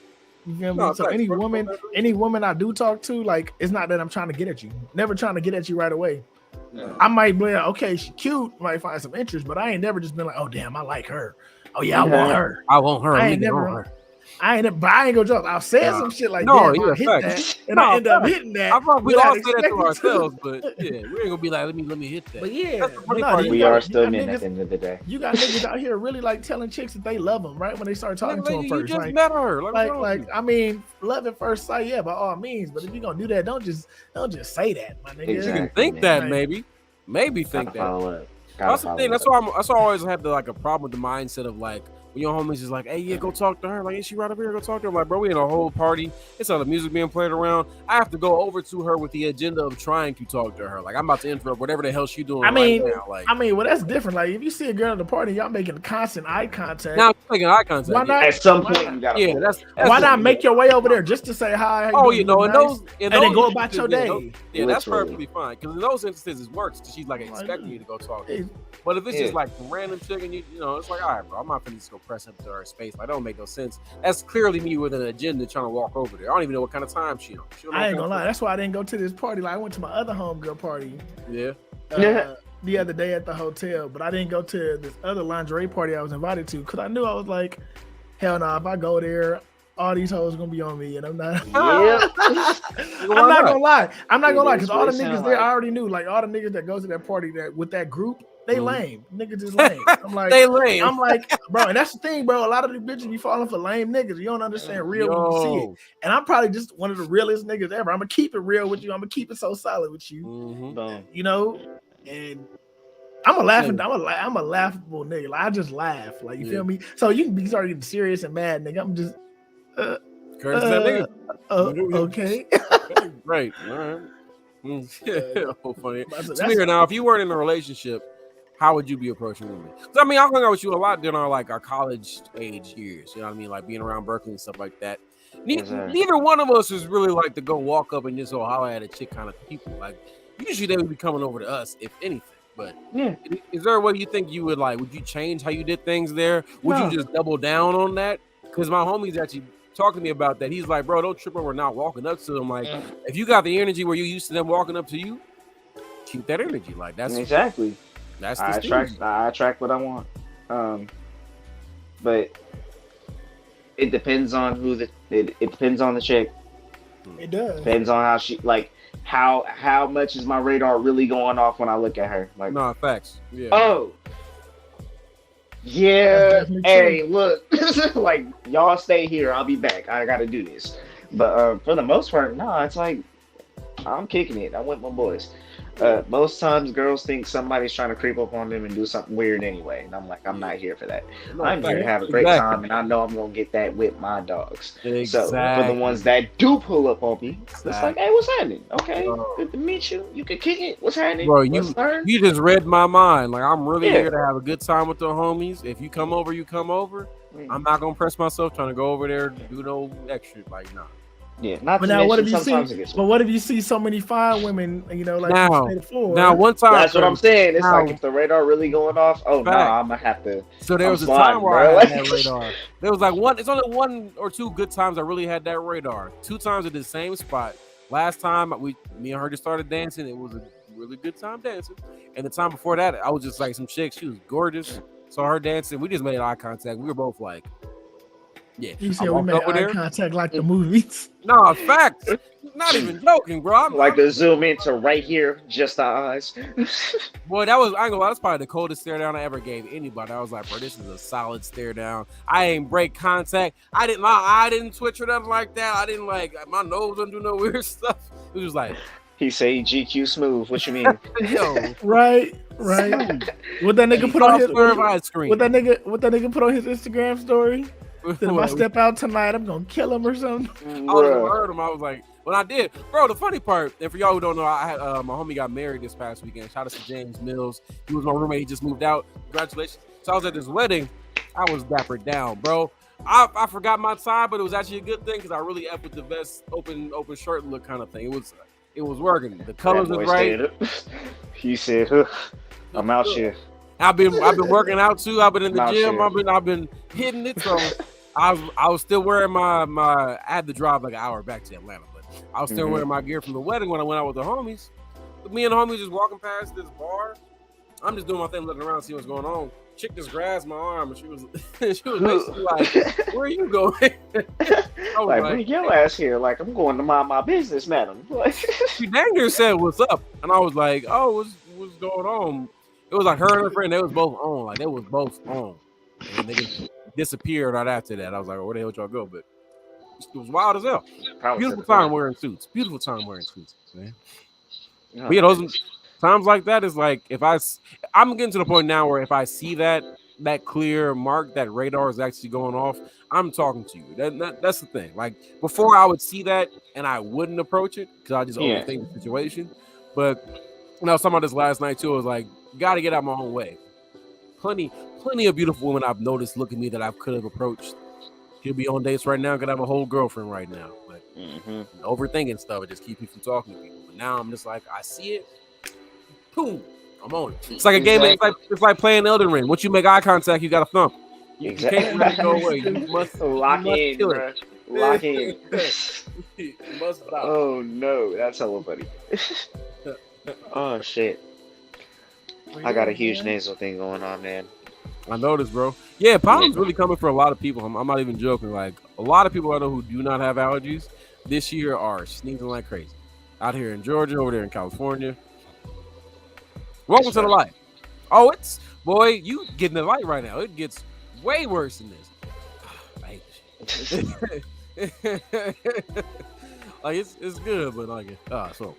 you feel me. So any woman I do talk to, like, it's not that I'm trying to get at you. Never trying to get at you right away. No. I might be like, okay, she cute, might find some interest, but I ain't never just been like, oh damn, I like her. Oh yeah, I want her. I want her. I ain't never. I ain't gonna joke. I've said some shit like No, that. yeah, I hit facts. that, and No, I end up facts. hitting that. I thought we without all say that to expecting ourselves, but yeah, we ain't gonna be like, let me hit that. But yeah, That's the funny no, part. you We got- are you still got men at niggas- the end of the day. You got niggas out here really like telling chicks that they love them, right? When they start talking to them You first. just Like, met her. Like, I mean, love at first sight, yeah, by all means. But if you're gonna do that, don't just say that, my nigga. you Exactly. can think man. that Like- maybe think Gotta that. follow up. That's the thing. That's why I always have like a problem with the mindset of like when your homies is like, hey, yeah, go talk to her. Like, is she right up here? Go talk to her. I'm like, bro, we in a whole party. It's all the music being played around. I have to go over to her with the agenda of trying to talk to her. Like, I'm about to interrupt whatever the hell she doing. I mean, right now. Like, well, that's different. Like, if you see a girl at the party, y'all making constant eye contact. now I'm making eye contact. Why not? At some point, you gotta. Yeah, pull that's up. Why not it. make your way over there just to say hi? Oh, you know, and and then those go about your instances, day. Yeah, that's Literally. perfectly fine. Because in those instances, it works. Cause she's like expecting me to go talk to her. But if it's just Yeah. like some random chick and you know, it's like, all right, bro, I'm not finna just go press up to her space. Like, that don't make no sense. That's clearly me with an agenda trying to walk over there. I don't even know what kind of time she on. She don't know I ain't what gonna kind lie. That's why I didn't go to this party. Like, I went to my other homegirl party of- Yeah. the other day at the hotel, but I didn't go to this other lingerie party I was invited to because I knew I was like, hell no, if I go there, all these hoes gonna be on me, and I'm not. Yep. I'm not gonna lie. I'm not It gonna lie, is because what all it the niggas sound there, like. I already knew. Like all the niggas that go to that party that with that group, they lame. Niggas is lame. I'm like, They lame. I'm like, bro, and that's the thing, bro. A lot of the bitches be falling for lame niggas. You don't understand real when you see it. Yo. And I'm probably just one of the realest niggas ever. I'm gonna keep it real with you. I'm gonna keep it so solid with you. Mhm. Boom. You know, and I'm a laughable nigga. Like I just laugh. Like you Yeah. feel me? So you can be starting getting serious and mad, nigga. I'm just Curtis that nigga. okay. Right. All right. Oh, funny. That's- Samir, now, if you weren't in a relationship, how would you be approaching women? 'Cause, I mean, I hung out with you a lot during our like our college age years. You know what I mean? Like being around Berkeley and stuff like that. Yes, sir. Neither one of us is really like to go walk up and just go holler at a chick kind of people. Like usually they would be coming over to us, if anything. But Yeah. is there a way you think you would like? Would you change how you did things there? Would No. you just double down on that? Because my homie's actually talking to me about that. He's like, bro, don't trip over not walking up to them. Like, if you got the energy where you're used to them walking up to you, keep that energy. Like that's Exactly. that's I the attract what I want. But it depends on it depends on the chick. It does. Depends on how she like how much is my radar really going off when I look at her. Like, No, facts. Yeah. oh yeah, That's definitely hey, look, like y'all stay here, I'll be back. I gotta do this. But for the most part, no, it's like I'm kicking it. I went with my boys. Most times girls think somebody's trying to creep up on them and do something weird anyway. And I'm like, I'm not here for that. No, I'm here to facts. have a great Exactly. time, and I know I'm gonna get that with my dogs. So for Exactly. the ones that do pull up on me, it's like, Exactly. hey, what's happening? Okay, Oh. good to meet you. You can kick it. What's happening? Bro, Let's learn. you just read my mind. Like I'm really Yeah. here to have a good time with the homies. If you come over, you come over. I'm not gonna press myself trying to go over there and do no extra. Like, nah. Yeah, not But to now, what mention if you sometimes see? it gets But what if you see so many fine women? You know, like Now- you say before. Now, one time, That's what I'm saying. It's Now- like if the radar really going off, oh no, Fact. I'm gonna have to. So there I'm was a sliding, time where bro. I had that radar. There was like one. It's only one or two good times I really had that radar. 2 times at the same spot. Last time me and her just started dancing. It was a really good time dancing. And the time before that, I was just like some chick. She was gorgeous. Saw her dancing. We just made eye contact. We were both like, yeah. You I said we walked made over eye there. contact like the movies. No, facts. Not even joking, bro. Like to zoom into right here, just the eyes. Boy, that was I ain't gonna lie, that's probably the coldest stare down I ever gave anybody. I was like, bro, this is a solid stare down. I ain't break contact. My eye didn't twitch or nothing like that. I didn't like my nose didn't do no weird stuff. It was like, He say GQ smooth. What you mean? yo, Right. What that nigga put on his serve ice cream. what that nigga put on his Instagram story? That if I What? step out tonight, I'm gonna kill him or something. I was Bruh. heard him. I was like, when I did, bro. The funny part, and for y'all who don't know, I had my homie got married this past weekend. Shout out to James Mills. He was my roommate. He just moved out. Congratulations. So I was at this wedding. I was dappered down, bro. I forgot my tie, but it was actually a good thing because I really up with the vest, open shirt look kind of thing. It was working. The colors That was boy right. stayed up. He said, "Huh, I'm out here." I've been working out too. I've been in the Not gym. sure. I've been hitting it. So I was still wearing my I had to drive like an hour back to Atlanta, but I was still Mhm. wearing my gear from the wedding when I went out with the homies. Me and the homies just walking past this bar. I'm just doing my thing, looking around, see what's going on. Chick just grabbed my arm, and she was basically like, "Where are you going?" Like, bring your ass here. Like, I'm going to mind my business, madam. She dang near said, "What's up?" And I was like, "Oh, what's going on?" It was like her and her friend. They was both on. Like, they was both on. And they just disappeared right after that. I was like, "Where the hell y'all go?" But it was wild as hell. Beautiful time wearing suits. Beautiful time wearing suits, man. But yeah, those times like that is like, if I'm getting to the point now where if I see that clear mark, that radar is actually going off, I'm talking to you. That's the thing. Like, before I would see that and I wouldn't approach it because I just overthink the situation. But I was talking about this last night too. I was like, got to get out my own way. Plenty of beautiful women I've noticed look at me that I could have approached. Could be on dates right now. Could have a whole girlfriend right now. But overthinking stuff, it just keeps me from talking to people. But now I'm just like, I see it. Boom, I'm on it. It's like a game. It's like playing Elden Ring. Once you make eye contact, you got to thump. You can't let it go away. You must lock in, bro. Lock in. You must stop. Oh no, that's hella funny. Oh shit. I got a huge nasal thing going on, man. I noticed, bro. Yeah, pollen's really coming for a lot of people. I'm not even joking. Like, a lot of people I know who do not have allergies this year are sneezing like crazy. Out here in Georgia, over there in California. Welcome to the light. Oh, boy, you getting the light right now. It gets way worse than this. I hate this shit. Like, it's good, but like, so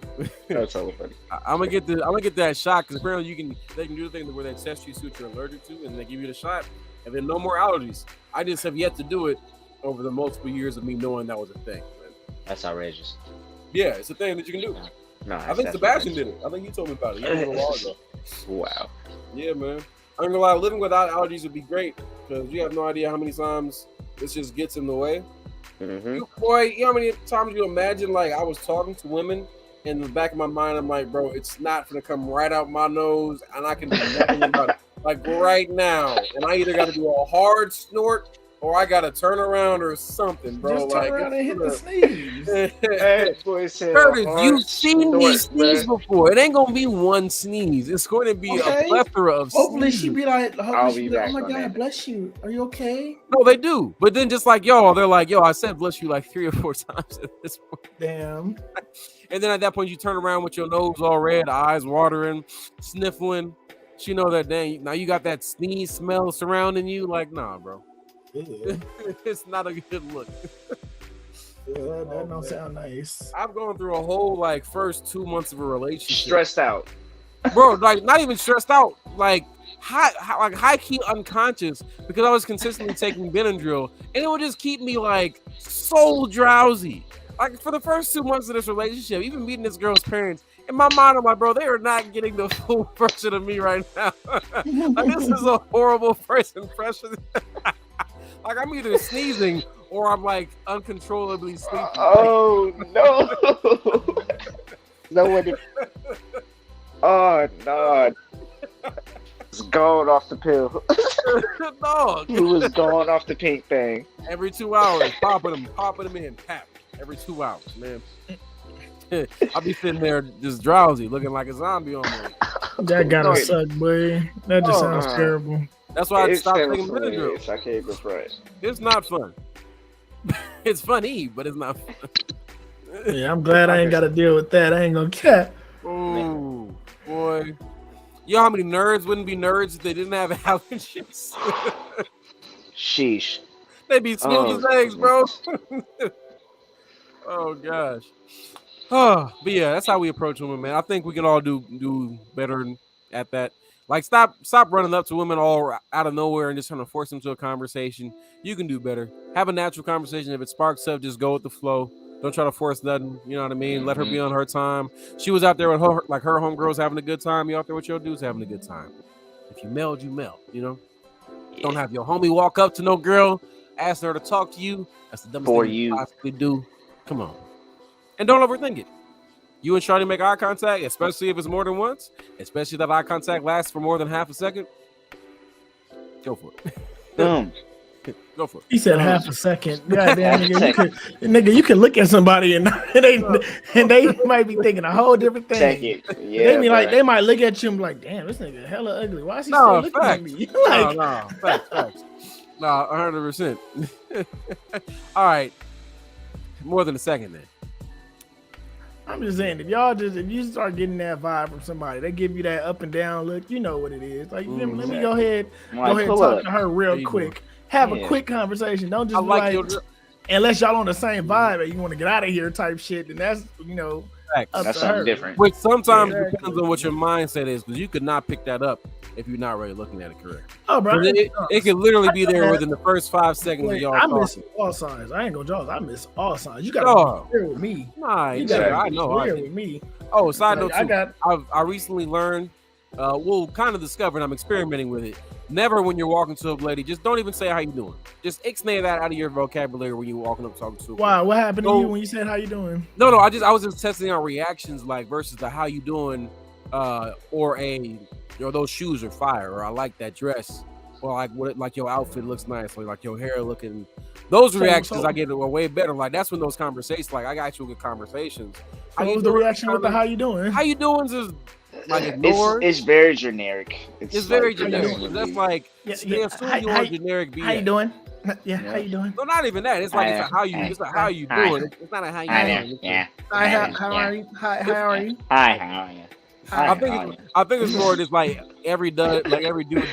that's so funny. I'm gonna get that shot because apparently they can do the thing where they test you, see what you're allergic to, and they give you the shot, and then no more allergies. I just have yet to do it over the multiple years of me knowing that was a thing. That's outrageous. Yeah, it's a thing that you can do. No, I think Sebastian did it. I think he told me about it. A while ago. Wow. Yeah, man. I'm gonna lie, living without allergies would be great because you have no idea how many times this just gets in the way. Boy, you know how many times you imagine, like, I was talking to women, and in the back of my mind, I'm like, bro, it's not gonna come right out my nose, and I can do nothing about it. Like, right now, and I either got to do a hard snort or I got to turn around or something, bro. Just like, turn around and hit the sneeze. Curtis, you've seen me sneeze before. It ain't gonna be one sneeze. It's going to be a plethora of Hopefully sneezes. she be like, I'll be back oh my on God, that. bless you. Are you okay? No, they do. But then just like, they're like, I said bless you like 3 or 4 times at this point. Damn. And then at that point, you turn around with your nose all red, eyes watering, sniffling. She know that dang, now you got that sneeze smell surrounding you. Like, nah, bro. It's not a good look. That don't sound nice. I've gone through a whole first 2 months of a relationship. Stressed out. Bro, like not even stressed out, like high key unconscious because I was consistently taking Benadryl and it would just keep me like so drowsy. Like for the first 2 months of this relationship, even meeting this girl's parents, in my mind I'm like, bro, they are not getting the full version of me right now. Like this is a horrible first impression. Like I'm either sneezing or I'm like uncontrollably sleeping. Oh no. No one. Oh no. It's going off the pill. Dog. He was going off the pink thing. Every 2 hours, popping them in, tap. Every 2 hours, man. I'll be sitting there just drowsy, looking like a zombie almost. That gotta suck, boy. That just sounds terrible. That's why I stopped taking Benadryl. I can't go right. It's not fun. It's funny, but it's not fun. Yeah, I'm glad I ain't got to deal with that. I ain't gonna cap. Oh boy, you know how many nerds wouldn't be nerds if they didn't have allergies? Sheesh. They'd be smooth as eggs, bro. Oh gosh. Oh, but yeah, that's how we approach women, man. I think we can all do better at that. Like, stop running up to women all out of nowhere and just trying to force them to a conversation. You can do better. Have a natural conversation. If it sparks up, just go with the flow. Don't try to force nothing. You know what I mean? Let her be on her time. She was out there with her homegirls having a good time. You out there with your dudes having a good time. If you meld, you meld. You know? Yeah. Don't have your homie walk up to no girl, ask her to talk to you. That's the dumbest thing you possibly do. Come on. And don't overthink it. You and Shawty make eye contact, especially if it's more than once, especially that eye contact lasts for more than half a second. Go for it. Boom. Go for it. He said half a second. Goddamn, nigga, you can look at somebody and they might be thinking a whole different thing. Check it. Yeah, They might look at you and be like, damn, this nigga hella ugly. Why is he still looking at me? Like, No, facts. No, 100%. All right. More than a second then. I'm just saying, if you start getting that vibe from somebody, they give you that up and down look, you know what it is. Like, let me go ahead and talk to her real quick. Have a quick conversation. Don't just be like, unless y'all on the same vibe and you want to get out of here type shit, then that's, that's something different. Which sometimes depends on what your mindset is, because you could not pick that up if you're not really looking at it correct. Oh, bro. It could literally be there within the first 5 seconds of y'all I talking. miss all signs. I ain't gonna jaws. I miss all signs. You gotta be clear with me. Nah, you gotta I be know. clear with me. Oh, side note Like, too. I recently learned, kind of discovered, I'm experimenting with it. Never when you're walking to a lady, just don't even say how you doing. Just ixnay that out of your vocabulary when you're walking up talking to a Wow, what happened to you when you said how you doing? No, I was just testing out reactions, like versus the how you doing, or those shoes are fire, or I like that dress, or like your outfit looks nice, or like your hair looking. Those reactions I get are way better. Like that's when those conversations, like I got actual good conversations. What was the reaction with the how you doing? How you doing is like ignored. It's very generic. It's very generic. That's like generic. How you doing? Yeah, how you doing? No, not even that. It's like it's a how you. It's a how you doing. It's not a how you doing. Yeah. Hi, how are you? Hi, how are you? Hi, how are you? I think it's more just like every dude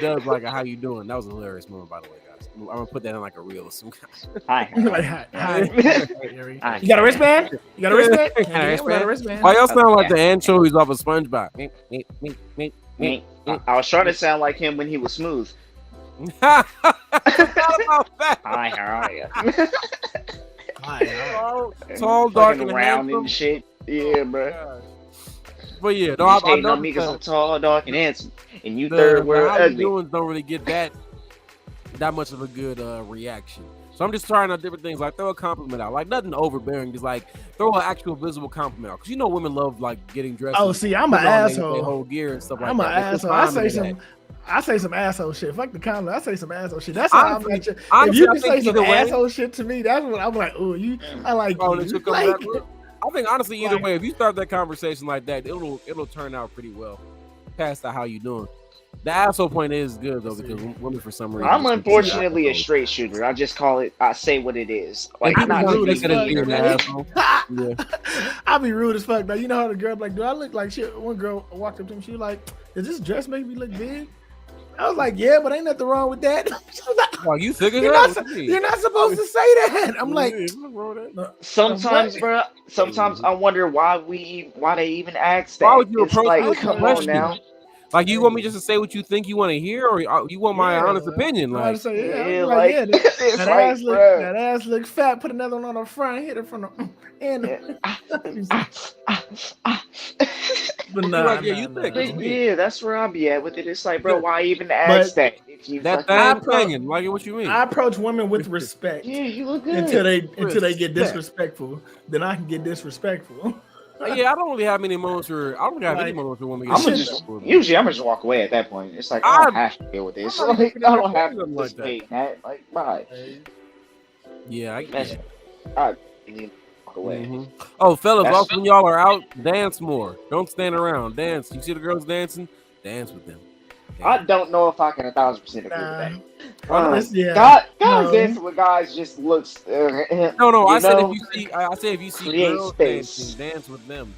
does like a how you doing. That was a hilarious moment, by the way, guys. I'm gonna put that in like a reel or some kind. Hi. You got a wristband? You got a wristband? Why y'all sound like the anchovies off of SpongeBob? I was trying to sound like him when he was smooth. Hi, how are you? Tall, dark, and round handsome. and shit. Yeah, bro. But yeah, no, I know me because I'm tall, dark, and handsome, and you third word ugly. Don't really get that much of a good reaction. So I'm just trying out different things, like throw a compliment out, like nothing overbearing, just like throw an actual visible compliment out, because women love like getting dressed. Oh, see, I'm an asshole. Their whole gear and stuff like I'm that. an asshole. I say some asshole shit. Fuck the compliment. I say some asshole shit. That's how I'm at you. If you can say some asshole shit to me, that's what I'm like. Oh, I like you. I think honestly, either way, if you start that conversation like that, it'll turn out pretty well. Past the how you doing. The asshole point is good though, because women for some reason. I'm unfortunately a straight shooter. I just call it. I say what it is. Like I'm not rude as fuck. I be rude as fuck. Now you know how the girl like, do I look like shit? One girl walked up to me. She was like, "Does this dress make me look big?" I was like, "Yeah, but ain't nothing wrong with that." She was like, "Well, you figure you're not supposed to say that." I'm like, sometimes, bro. Sometimes I wonder why they even ask that. Why would you it's approach like, come on now. Like you want me just to say what you think you want to hear, or you want my honest opinion? Like, that ass look fat. Put another one on the front. Hit it from the end. But yeah, that's where I'll be at with it. It's like, bro, why even ask that? If you like what you mean? I approach women with respect. Yeah, you look good. Until they get disrespectful, then I can get disrespectful. Yeah, I don't really have many moments where any moments where women. Usually I'm just walk away at that point. It's like I don't have to deal with this. I don't have to participate in that. Like, bye. Yeah, I get it. I walk away. Mm-hmm. Oh, fellas, also when y'all are out, dance more. Don't stand around. Dance. You see the girls dancing? Dance with them. I don't know if I can 1000% agree with that. Guys dancing with guys just looks. No. I said if you see girls dancing, dance with them.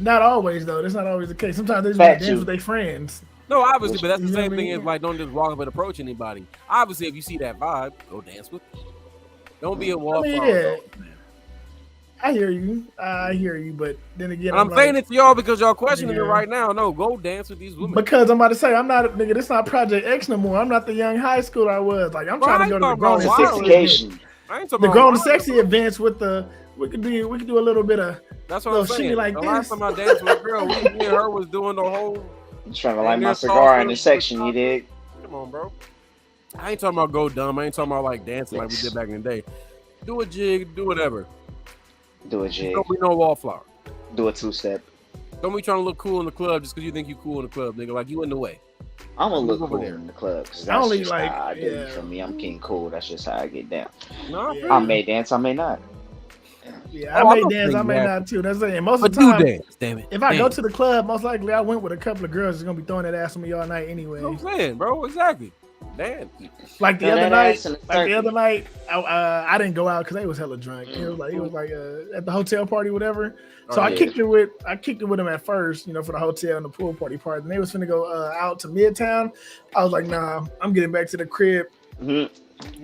Not always though. That's not always the case. Sometimes they just want to dance with their friends. No, obviously, but that's the same thing as like don't just walk up and approach anybody. Obviously, if you see that vibe, go dance with them. Don't be a wallflower. I hear you, but then again, I'm saying it to y'all because y'all questioning it right now. No, go dance with these women. Because I'm about to say, I'm not nigga. This not Project X no more. I'm not the young high schooler I was. Like I'm trying to go to the grown and sexy events. The grown and sexy events with the we could do a little bit of that's what I'm saying. Like the last time I danced with a girl, me and her was doing the whole. I'm trying to light my cigar in the section. You did. Come on, bro. I ain't talking about go dumb. I ain't talking about like dancing like we did back in the day. Do a jig, do whatever. Do a jig. Don't be no wallflower. Do a 2-step. Don't be trying to look cool in the club just because you think you cool in the club, nigga. Like you in the way. I'm gonna look Over cool there. in the club because I that's only just like- how I do. yeah. For me, I'm king cool. That's just how I get down. No, Yeah. I may dance, I may not. Yeah, Oh, I I'm may not dance, I saying may that. not too. That's it. And most but of the do time, dance, damn it. if I go Dance. to the club, most likely I went with a couple of girls that's gonna be throwing that ass on me all night anyway. You know what I'm saying, bro, exactly. Dance. Like the Throw other that night, ass in the I didn't go out because they was hella drunk. It was like at the hotel party, whatever. So Oh, I yeah. kicked it with them at first, for the hotel and the pool party part. And they was finna go out to Midtown. I was like, nah, I'm getting back to the crib. Mhm.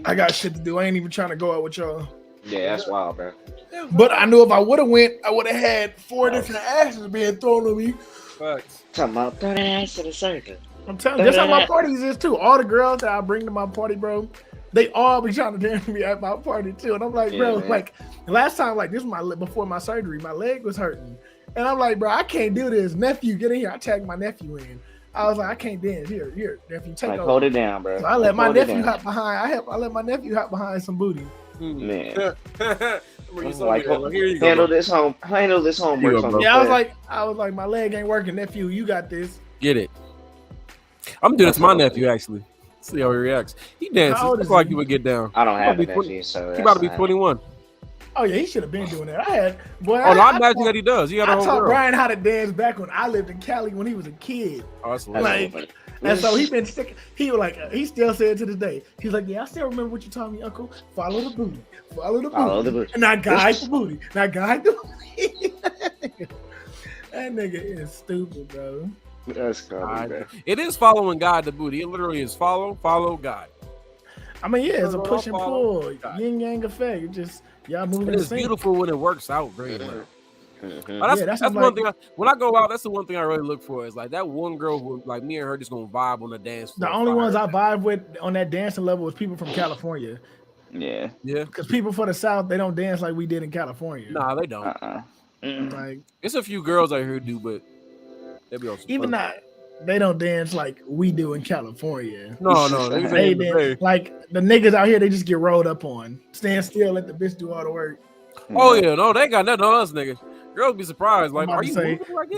I got shit to do. I ain't even trying to go out with y'all. Yeah, that's wild, bro. But I knew if I would have went, I would have had 4 different asses being thrown on me. Facts. Talking about throw that ass in the circle. I'm telling you, that's how my parties is too. All the girls that I bring to my party, bro, they all be trying to dance me at my party too. And I'm like, Yeah, bro, man. like last time, like this was before my surgery, my leg was hurting. And I'm like, bro, I can't do this. Nephew, get in here. I tagged my nephew in. I was like, I can't dance. Here, nephew, take Like, over. hold it down, bro. So I let my Hold it nephew down. hop behind. I let my nephew hop behind some booty. Man. Like, here you go. Handle bro. this homework. Here you go, on bro. the Yeah, play. I was like, my leg ain't working, nephew. You got this. Get it. I'm doing it to my nephew actually. See how he reacts. He dances. How old That's is like he? you would get down. I don't have He a about to be nephew, so He about to be that's 21. Oh yeah, he should have been doing that. I had boy. Oh no, I I imagine that he does. He got a I whole taught girl. Brian how to dance back when I lived in Cali when he was a kid. Oh, that's not- hilarious. Like, and so he been sick. He was like, he still said to this day. He's like, yeah, I still remember what you told me, Uncle. Follow the booty. Follow the booty. Follow the booty. And not guide the booty. Not guide the booty. That nigga is stupid, bro. That's crazy, bro. It is following God the booty. It literally is follow God. I mean, yeah, it's a push and Follow pull, God. yin yang effect. It just y'all moving. It in is sync. beautiful when it works out very well. Mhm. But that's Yeah, that's one like- thing. When I go out, that's the one thing I really look for. Is like that one girl who, like me and her, just gonna vibe on the dance floor. The only ones I vibe with on that dancing level was people from California. Yeah. Yeah. Because people from the South, they don't dance like we did in California. Nah, they don't. Like It's a few girls out here who do, but they be on some even fun. not, they don't dance like we do in California. No, niggas They ain't the dance, same. like the niggas out here, they just get rolled up on. Stand still, let the bitch do all the work. Oh yeah, no, they got nothing on us, niggas. Girls be surprised. Like, I'm about are to you say, moving? Like,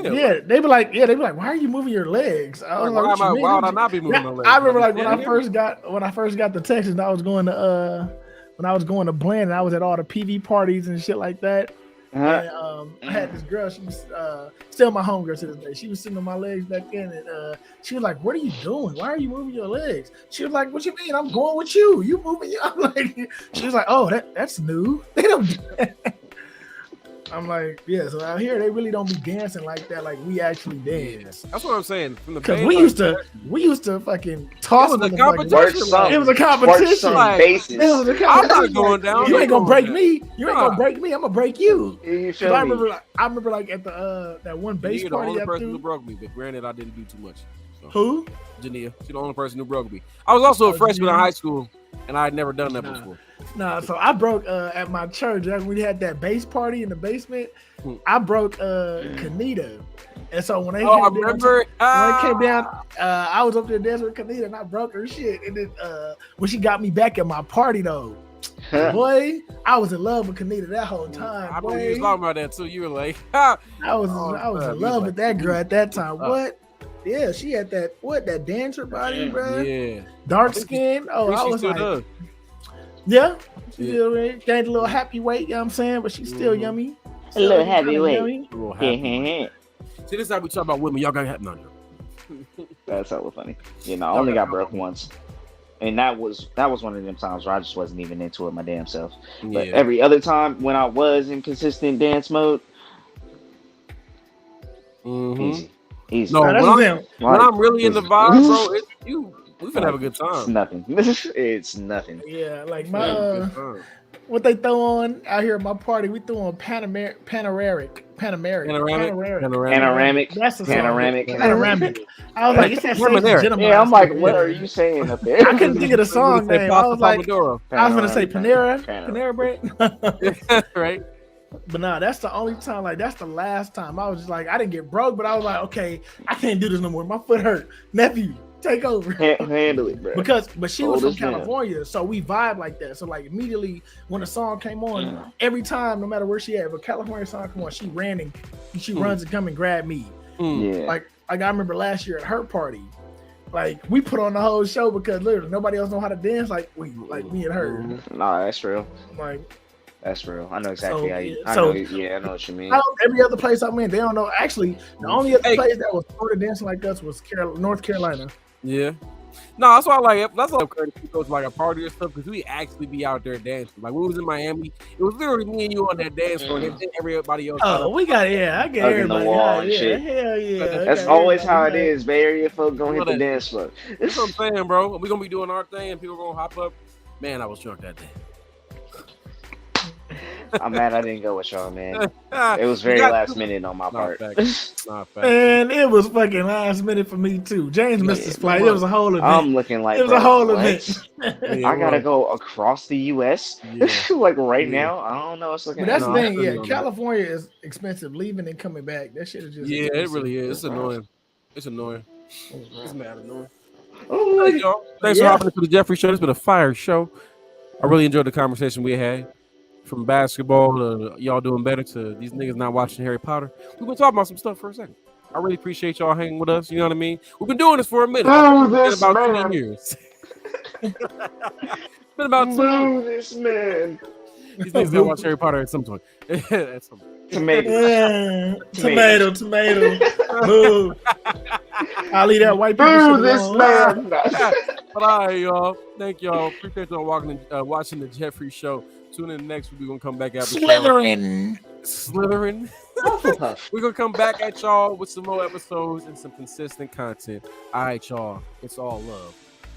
Yeah, they be like, why are you moving your legs? I was Like, like, why what would I you mean? not be moving Yeah, my legs? I remember like Yeah. when I first got the Texas, and I was going to Blend, and I was at all the PV parties and shit like that. And I had this girl, she was still my homegirl to this day. She was sitting on my legs back then, and she was like, "What are you doing? Why are you moving your legs?" She was like, "What you mean? I'm going with you. You moving?" I'm like, she was like, "Oh, that's new. They don't do that." I'm like, yeah. So out here, they really don't be dancing like that, like we actually dance. That's what I'm saying. From the Because band, we like, used to fucking toss It was a motherfuckers. competition. It was a Work competition. some Like, bases. It was a I'm not competition. going down. You ain't gonna break down. me. You ain't Nah. gonna break me. I'm gonna break you. You 'Cause feel I me? remember like at the that one base You're the party only I person who threw. broke me, but granted, I didn't do too much. So. Who? Jania, she's the only person who broke me. I was also a Oh, freshman in Jania? high school, and I had never done that Nah. before. Nah, so I broke at my church. We had that base party in the basement. I broke Kanita. And so when they Oh, I came down, remember. when it came down, I was up there dancing with Kanita and I broke her shit. And then when she got me back at my party though, boy, I was in love with Kanita that whole time. I know boy. you was talking about that too. You were like, ha! I was Oh, I was man, in you love was with like, that girl at that time. uh, What? Yeah, she had that dancer body, bro. Yeah. Dark I think skin. Oh, I She was still like, does. yeah. She Yeah. still gained a little happy weight, you know what I'm saying? But she's still Mhm. yummy. A little Still happy kinda weight. yummy. A little happy. See, this is how we talk about women. Y'all gotta have none. That's hella funny. You know, I only got broke once. And that was one of them times where I just wasn't even into it my damn self. But Yeah. every other time when I was in consistent dance mode, Mhm. easy. No, Nah, that's when I'm, them. when I'm really in the vibe, bro, we finna have a good It's time. nothing. It's nothing. Yeah, like We my finna have a good time. what they throw on out here at my party, we threw on panoramic. Panoramic. Panoramic. That's the song. Panoramic. Panoramic. I was like, it's that Women there. sexy gentleman. Yeah, I'm like, what are you saying up there? I couldn't think of the song Say name. I Pasta was like, Pomodoro. I was gonna say Panera, Panoramic. Panera bread. Right? But nah, that's the only time. Like that's the last time I was just like, I didn't get broke, but I was like, okay, I can't do this no more. My foot hurt. Nephew, take over. Handle it, bro. But she was Old from as man. California, so we vibe like that. So like immediately when the song came on, every time, no matter where she at, if a California song come on, she ran and she runs and come and grab me. Mm. Yeah. Like I remember last year at her party, Like we put on the whole show because literally nobody else know how to dance like me and her. Nah, that's real. Like That's real. I know exactly So, how you. yeah, I so- know what you mean. every other place I'm in, they don't know. Actually, the only other Hey. place that was sort of dancing like us was North Carolina. Yeah. No, that's why I like it. That's why Curtis goes to like a party or stuff because we actually be out there dancing. Like when we was in Miami, it was literally me and you on that dance floor, and then everybody else. Oh, we got I get Hugging the everybody. wall and yeah, shit. hell yeah. I That's got always how it everybody. is. Bay Area folk gonna hit the That- dance floor. That's what I'm saying, bro. We gonna be doing our thing, and people gonna hop up. Man, I was drunk that day. I'm mad I didn't go with y'all, man. Ah, It was you very got- last minute on my part. facts. Nah, facts. And it was fucking last minute for me too. James missed his Yeah, flight. It was a whole event. I'm looking like it was a bro, whole what? event. Yeah, I gotta well, go across the U.S. Yeah. like right Yeah. now. I don't know what's looking. But that's No, the I thing, feel yeah. you on that. California is expensive leaving and coming back. That shit is just Yeah, it expensive. really is. It's annoying. It's annoying. It's mad annoying. Oh, Hey, y'all. Thanks Yeah. for hopping into the Jeffrey Show. It's been a fire show. I really enjoyed the conversation we had. From basketball to y'all doing better to these niggas not watching Harry Potter. We've been talking about some stuff for a second. I really appreciate y'all hanging with us. You know what I mean? We've been doing this for a minute. Boo It's been this about man. 2 years. Been about 2 years. Boo this man. These niggas gonna watch Harry Potter at some point. At some point. Tomato. Yeah. Tomato. Tomato. Boo. I'll leave that white people Boo shit this alone. man. But all right, y'all. Thank y'all. Appreciate y'all watching the Jeffrey Show. Tune in next week. We're gonna come back out. Slithering. We're gonna come back at y'all with some more episodes and some consistent content. All right, y'all. It's all love.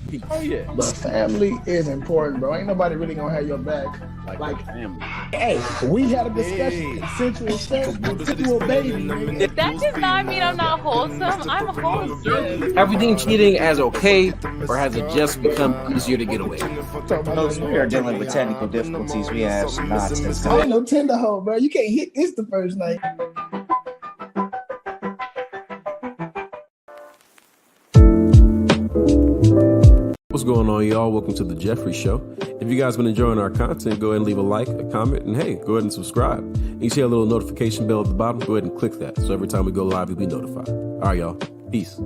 Peace. Oh yeah. But family is important, bro. Ain't nobody really gonna have your back. Like family. hey, we had a discussion. Consensual sex, consensual baby. nigga. That does not mean I'm not wholesome. I'm wholesome. Have we deemed cheating as okay, or has it just become easier to get away? Folks, we are dealing with technical difficulties. We have some nonsense. I ain't no tender hoe, bro. You can't hit this the first night. What's going on, y'all? Welcome to the Jeffrey Show. If you guys been enjoying our content, go ahead and leave a like, a comment, and hey, go ahead and subscribe. And you see a little notification bell at the bottom, go ahead and click that. So every time we go live, you'll be notified. All right, y'all. Peace.